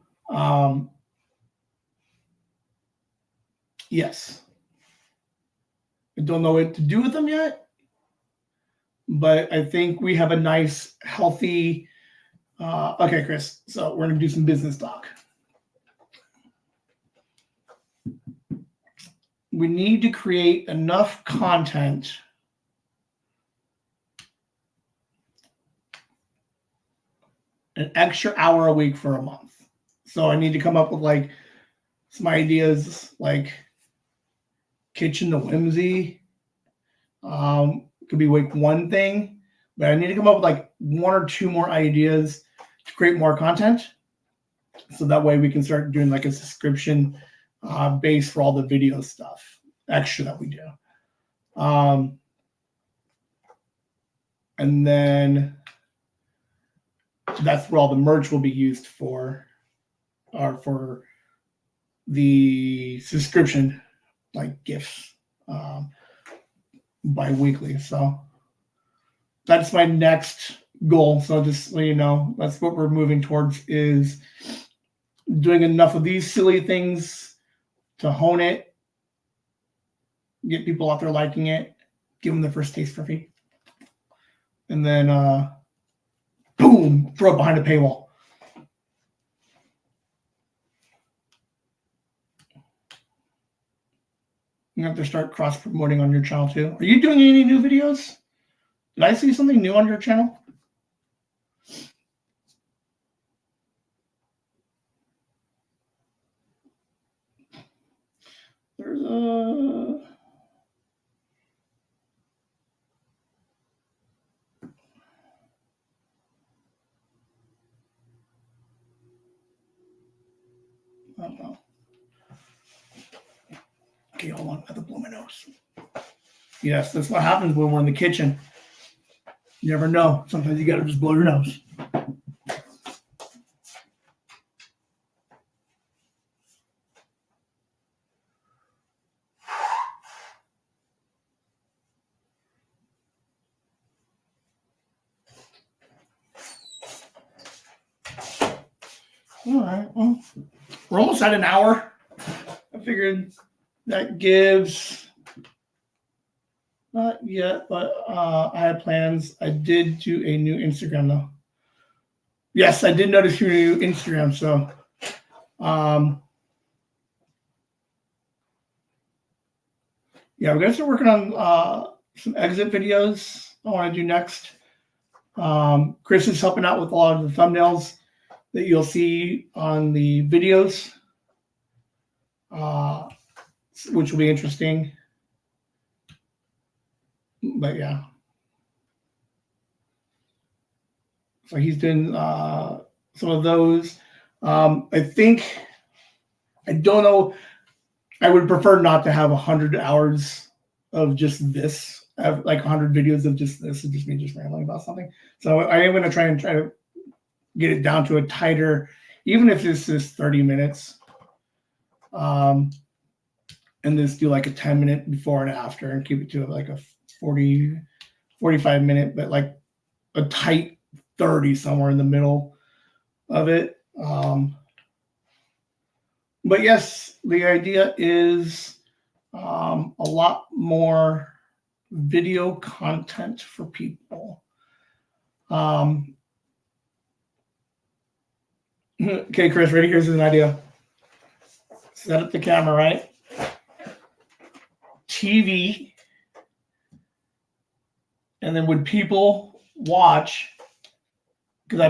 yes. I don't know what to do with them yet, but I think we have a nice, healthy, okay, Chris, so we're going to do some business talk. We need to create enough content an extra hour a week for a month. So I need to come up with like some ideas like kitchen to whimsy. Could be like one thing, but I need to come up with like one or two more ideas to create more content. So that way we can start doing like a subscription base for all the video stuff extra that we do. And then that's where all the merch will be used for, or for the subscription, like gifts bi-weekly. So that's my next goal. So just so you know, that's what we're moving towards, is doing enough of these silly things to hone it, get people out there liking it, give them the first taste for free, and then boom, throw it behind a paywall. You have to start cross-promoting on your channel too. Are you doing any new videos? Did I see something new on your channel? There's a... I don't know. Okay, hold on. I have to blow my nose. Yes, that's what happens when we're in the kitchen. You never know. Sometimes you got to just blow your nose. All right. Well, we're almost at an hour. I figured that gives, not yet, but I had plans. I did do a new Instagram though. Yes, I did notice your new Instagram. So, yeah, we're gonna start working on some exit videos I want to do next. Chris is helping out with a lot of the thumbnails that you'll see on the videos, which will be interesting. But yeah. So he's doing some of those. I think, I don't know, I would prefer not to have 100 hours of just this, like 100 videos of just this, and just me just rambling about something. So I am going to try to get it down to a tighter, even if this is 30 minutes, and just do like a 10-minute before and after, and keep it to like a 45 minute, but like a tight 30 somewhere in the middle of it. But yes, the idea is a lot more video content for people. Okay, Chris, ready? Here's an idea. Set up the camera, right? TV. And then when people watch, because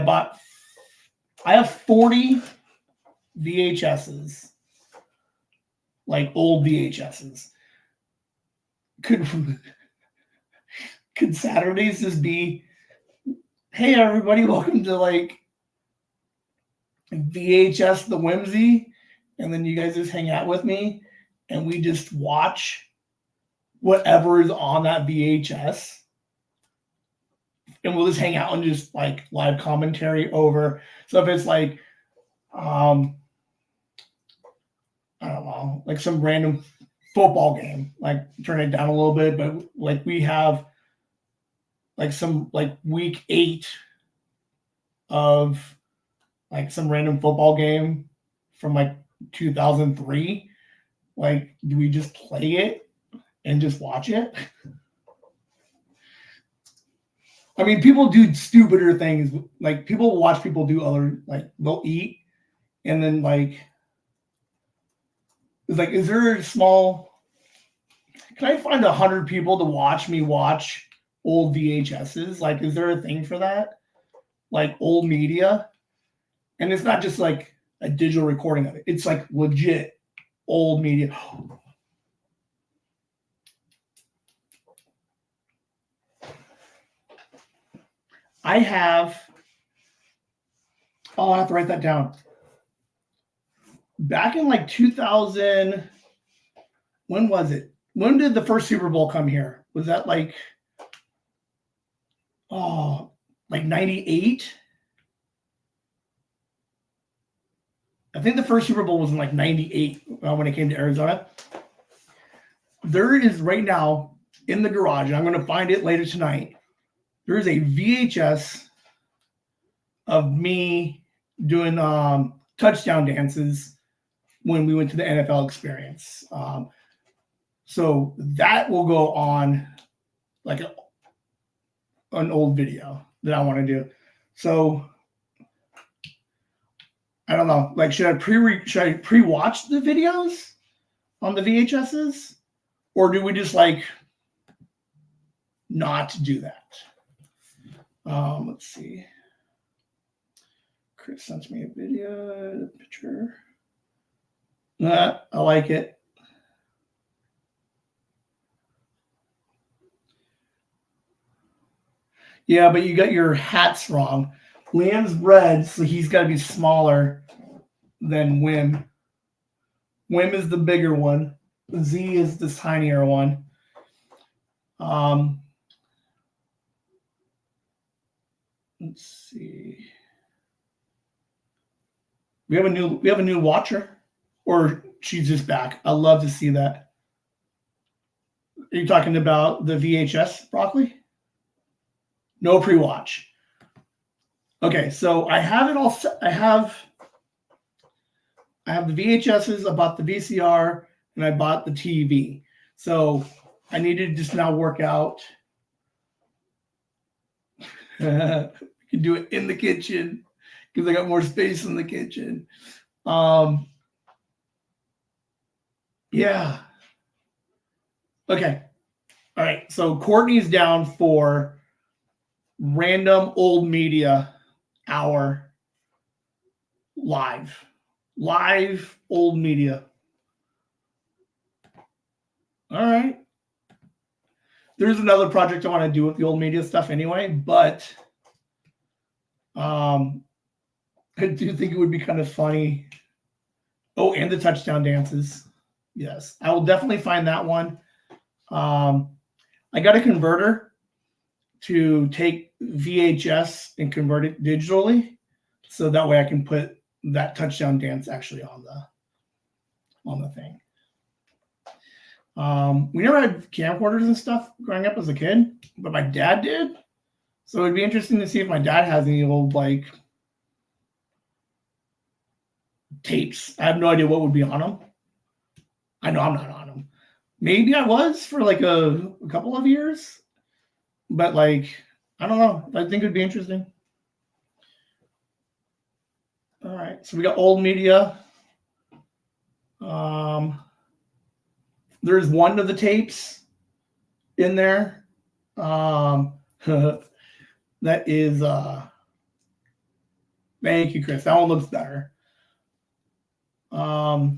I have 40 VHSs, like old VHSs. Could Saturdays just be, hey everybody, welcome to like VHS the Whimsy, and then you guys just hang out with me and we just watch whatever is on that VHS, and we'll just hang out and just like live commentary over. So if it's like I don't know, like some random football game, like turn it down a little bit, but like we have like some like week 8 of like some random football game from like 2003. Like, do we just play it and just watch it? I mean, people do stupider things. Like, people watch people do other, like, they'll eat and then, like, it's like, is there a small, can I find 100 people to watch me watch old VHSs? Like, is there a thing for that? Like, old media? And it's not just like a digital recording of it. It's like legit old media. I'll have to write that down. Back in like 2000, when was it? When did the first Super Bowl come here? Was that like, like 98? I think the first Super Bowl was in like 98 when it came to Arizona. There is right now in the garage, and I'm going to find it later tonight, there is a VHS of me doing touchdown dances when we went to the NFL experience. So that will go on like an old video that I want to do. So I don't know. Like, should I pre-watch the videos on the VHSs, or do we just like not do that? Let's see. Chris sent me a video, a picture. I like it. Yeah, but you got your hats wrong. Liam's red, so he's got to be smaller than Whim. Whim is the bigger one. Z is the tinier one. Let's see. We have a new watcher, or she's just back. I love to see that. Are you talking about the VHS broccoli? No pre-watch. Okay, so I have it all set. I have the VHSs, I bought the VCR, and I bought the TV. So I need to just now work out. I can do it in the kitchen because I got more space in the kitchen. Yeah. Okay. All right. So Courtney's down for random old media hour live old media. All right. There's another project I want to do with the old media stuff anyway, but I do think it would be kind of funny. Oh, and the touchdown dances. Yes, I will definitely find that one. I got a converter to take VHS and convert it digitally, so that way I can put that touchdown dance actually on the thing. We never had camcorders and stuff growing up as a kid, but my dad did. So it'd be interesting to see if my dad has any old like tapes. I have no idea what would be on them. I know I'm not on them. Maybe I was for like a couple of years, but like, I don't know. I think it'd be interesting. All right, so we got old media. There's one of the tapes in there. That is Thank you, Chris. That one looks better. I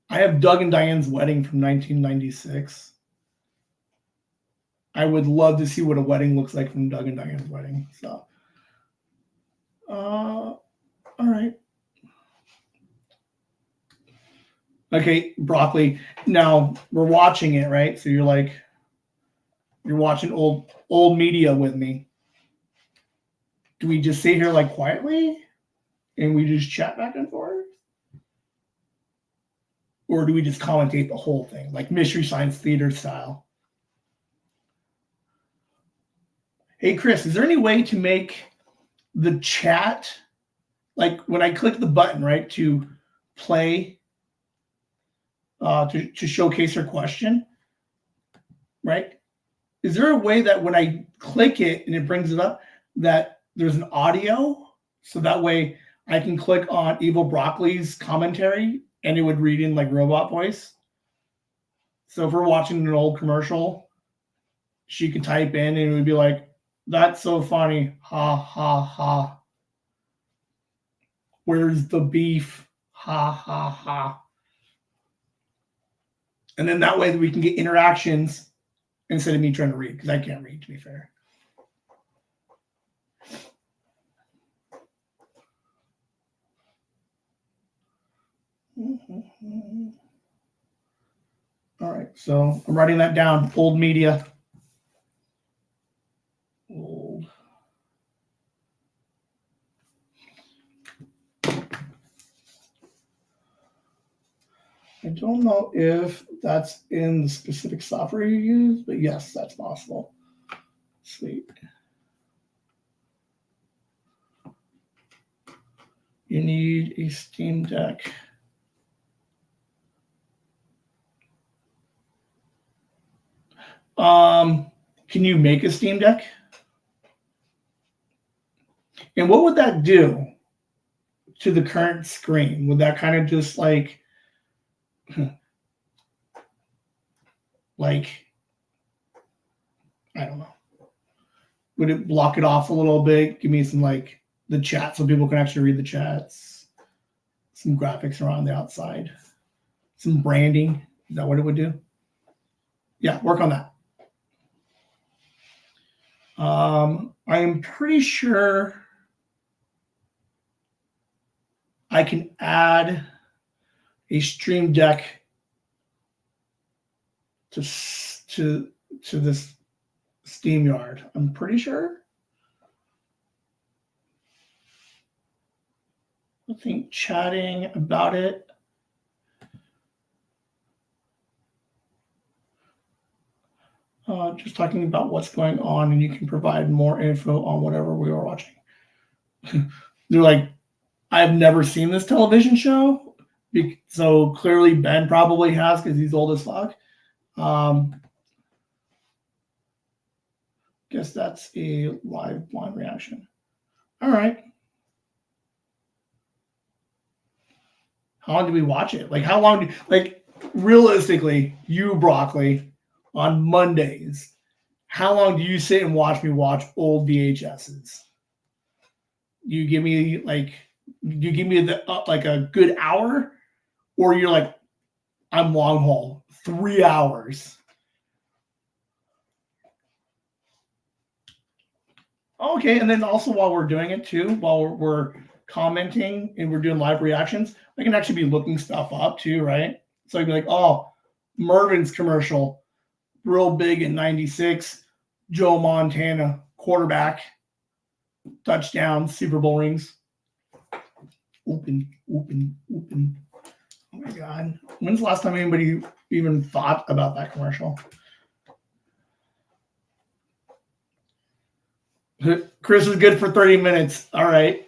have Doug and Diane's wedding from 1996. I would love to see what a wedding looks like from Doug and Diane's wedding. So, all right. Okay, broccoli. Now we're watching it, right? So you're watching old media with me. Do we just sit here like quietly and we just chat back and forth? Or do we just commentate the whole thing, like Mystery Science Theater style? Hey, Chris, is there any way to make the chat, like when I click the button, right, to play, to showcase your question, right? Is there a way that when I click it and it brings it up, that there's an audio? So that way I can click on Evil Broccoli's commentary and it would read in like robot voice. So if we're watching an old commercial, she could type in and it would be like, "That's so funny. Ha, ha, ha. Where's the beef? Ha, ha, ha." And then that way we can get interactions instead of me trying to read, because I can't read, to be fair. All right, so I'm writing that down. Old media. Old. I don't know if that's in the specific software you use, but yes, that's possible. Sweet. You need a Steam Deck. Can you make a Steam Deck? And what would that do to the current screen? Would that kind of just like I don't know. Would it block it off a little bit? Give me some like the chat so people can actually read the chats. Some graphics around the outside. Some branding. Is that what it would do? Yeah, work on that. I am pretty sure I can add a Stream Deck to this SteamYard. I'm pretty sure. I think chatting about it. Just talking about what's going on, and you can provide more info on whatever we are watching. They're like, I've never seen this television show. So clearly Ben probably has because he's old as fuck. Guess that's a live blind reaction. All right. How long do we watch it? Like how long realistically, you Broccoli, on Mondays, how long do you sit and watch me watch old VHSs? You give me like a good hour, or you're like, I'm long haul 3 hours. Okay, and then also while we're doing it too, while we're commenting and we're doing live reactions, I can actually be looking stuff up too, right? So I'd be like, oh, Mervin's commercial, real big in '96, Joe Montana, quarterback, touchdown, Super Bowl rings. Open. Oh my God. When's the last time anybody even thought about that commercial? Chris is good for 30 minutes. All right.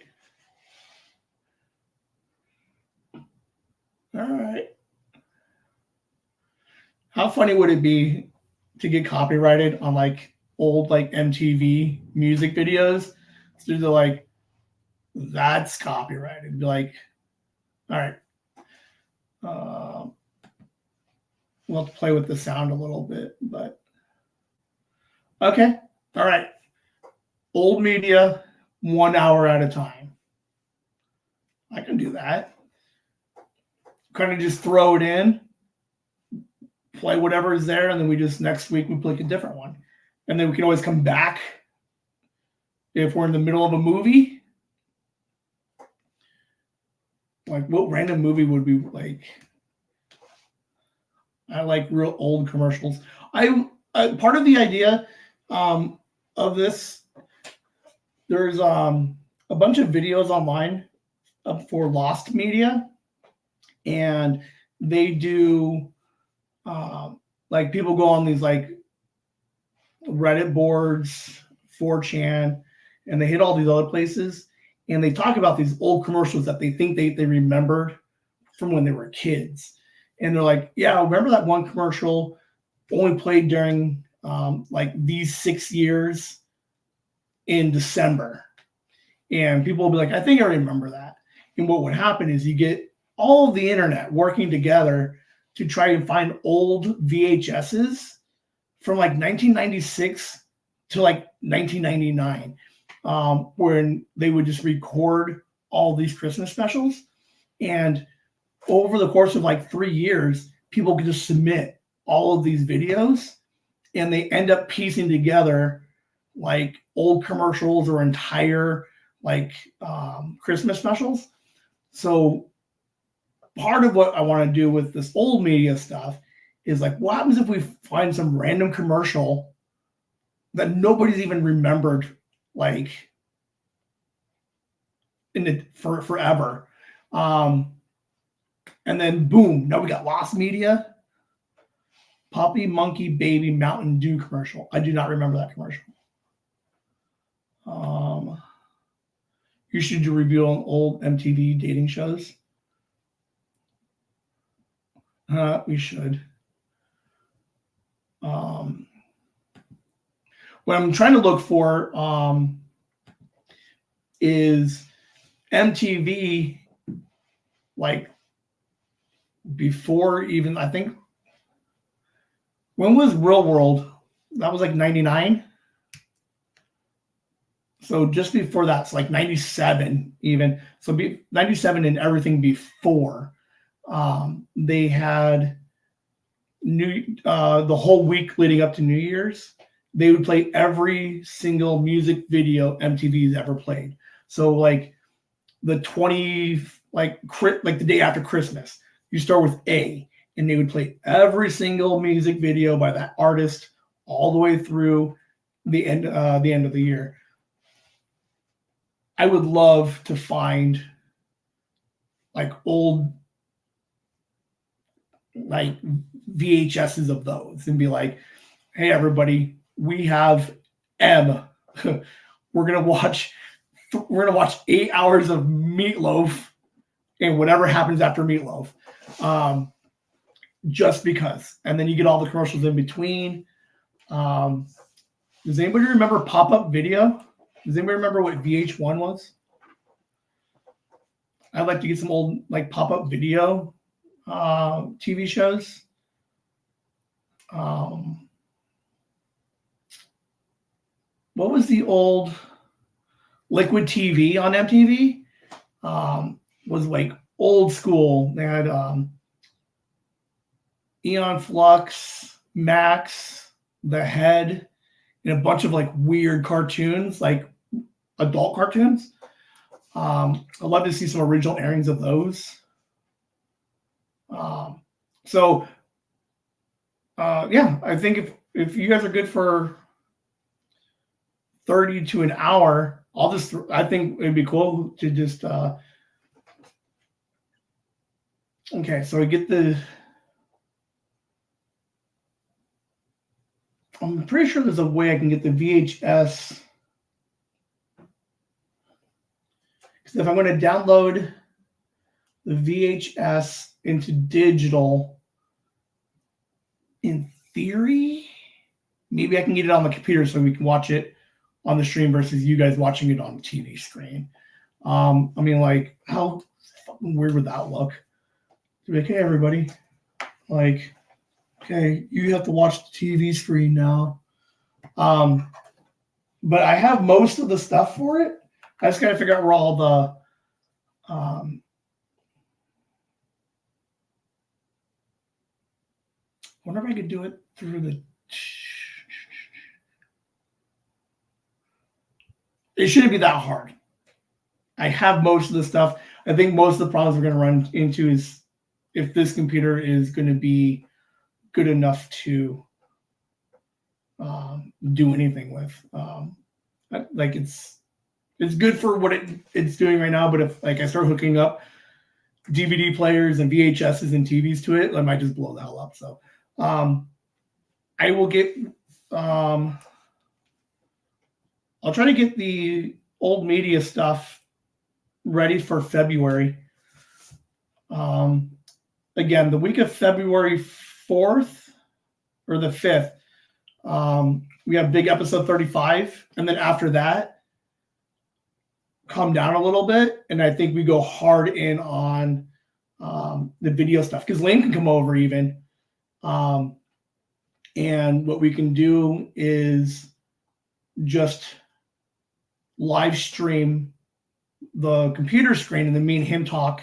How funny would it be to get copyrighted on like old like MTV music videos? So they're like, that's copyrighted. Be like, all right. We'll have to play with the sound a little bit, but okay. All right. Old media, 1 hour at a time. I can do that. Kind of just throw it in, play whatever is there, and then we just next week we play a different one. And then we can always come back if we're in the middle of a movie. Like, what random movie would we like? I like real old commercials. I part of the idea of this, there's a bunch of videos online for Lost Media, and they do like people go on these like Reddit boards, 4chan, and they hit all these other places, and they talk about these old commercials that they think they remembered from when they were kids. And they're like, yeah, remember that one commercial only played during like these 6 years in December. And people will be like, I think I remember that. And what would happen is you get all of the internet working together to try and find old VHSs from like 1996 to like 1999, when they would just record all these Christmas specials. And over the course of like 3 years, people could just submit all of these videos, and they end up piecing together like old commercials or entire like Christmas specials. So part of what I want to do with this old media stuff is like, what happens if we find some random commercial that nobody's even remembered, like for forever, and then boom, now we got Lost Media, Puppy, Monkey, Baby, Mountain Dew commercial. I do not remember that commercial. You should do review on old MTV dating shows. We should. What I'm trying to look for is MTV, like before even, I think, when was Real World? That was like 99. So just before that's like 97 even. So 97 and everything before. They had the whole week leading up to New Year's, they would play every single music video MTV's ever played. So like the 20, like the day after Christmas, you start with A, and they would play every single music video by that artist all the way through the end of the year. I would love to find like old like VHSs of those and be like, hey everybody, we have M. we're gonna watch 8 hours of Meatloaf and whatever happens after Meatloaf, just because. And then you get all the commercials in between. Does anybody remember pop-up video? Does anybody remember what VH1 was? I'd like to get some old like pop-up video TV shows. What was the old Liquid TV on MTV? Was like old school. They had Eon Flux, Max, The Head, and a bunch of like weird cartoons, like adult cartoons. I'd love to see some original airings of those. Yeah, I think if you guys are good for 30 to an hour, I think it'd be cool to just, okay, so we get I'm pretty sure there's a way I can get the VHS. Because if I'm going to download the VHS into digital, in theory, maybe I can get it on the computer so we can watch it on the stream versus you guys watching it on the TV screen. I mean, like, how fucking weird would that look? To be like, hey, everybody, like, okay, you have to watch the TV screen now. But I have most of the stuff for it. I just got to figure out where all the wonder if I could do it through the. It shouldn't be that hard. I have most of the stuff. I think most of the problems we're going to run into is if this computer is going to be good enough to do anything with. Like it's good for what it's doing right now, but if like I start hooking up DVD players and VHSs and TVs to it, I might just blow the hell up. So I will get I'll try to get the old media stuff ready for February. Again, the week of February 4th or the 5th, we have big episode 35. And then after that, calm down a little bit. And I think we go hard in on the video stuff because Lane can come over even. And what we can do is just live stream the computer screen and then me and him talk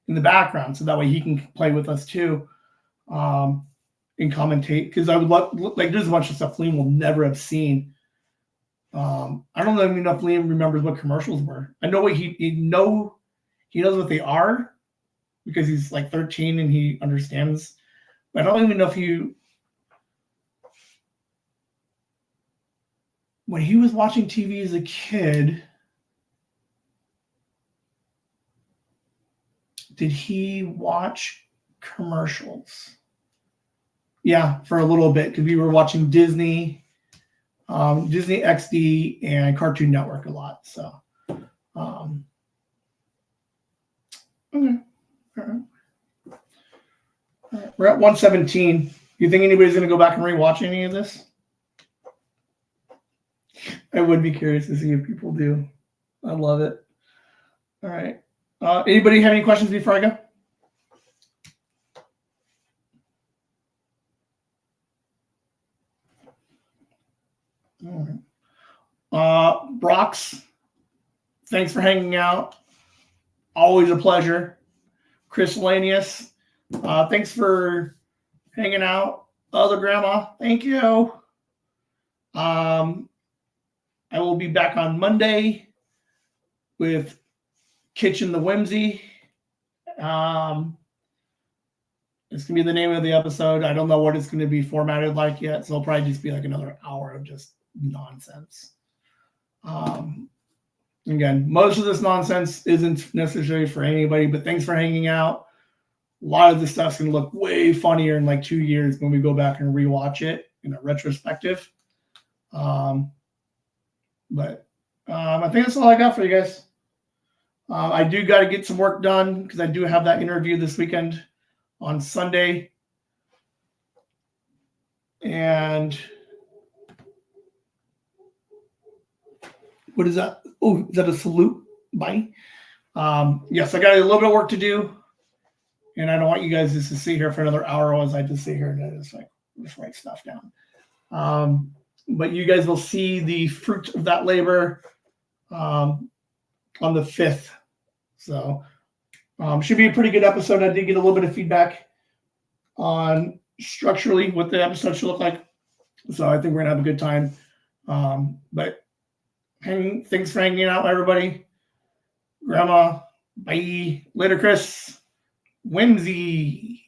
in the background. So that way he can play with us too. And commentate because I would love like there's a bunch of stuff Liam will never have seen. I don't even know if Liam remembers what commercials were. I know what he knows what they are because he's like 13 and he understands. But I don't even know if when he was watching TV as a kid, did he watch commercials? Yeah, for a little bit because we were watching Disney, Disney XD, and Cartoon Network a lot. So, okay, all right. We're at 117. You think anybody's going to go back and rewatch any of this? I would be curious to see if people do. I love it. All right. Anybody have any questions before I go? All right. Brox, thanks for hanging out. Always a pleasure. Chris Lanius, thanks for hanging out. Other grandma, thank you. I will be back on Monday with Kitchen the Whimsy. It's going to be the name of the episode. I don't know what it's going to be formatted like yet, so it'll probably just be like another hour of just nonsense. Again, most of this nonsense isn't necessary for anybody, but thanks for hanging out. A lot of this stuff's going to look way funnier in like 2 years when we go back and rewatch it in a retrospective. But I think that's all I got for you guys. I do got to get some work done because I do have that interview this weekend on Sunday. And what is that? Oh, is that a salute? Bye. Yes, I got a little bit of work to do. And I don't want you guys just to sit here for another hour as I just sit here and just write stuff down. But you guys will see the fruit of that labor on the 5th. So should be a pretty good episode. I did get a little bit of feedback on structurally what the episode should look like. So I think we're going to have a good time. But thanks for hanging out, everybody. Grandma, bye. Later, Chris. Whimsy.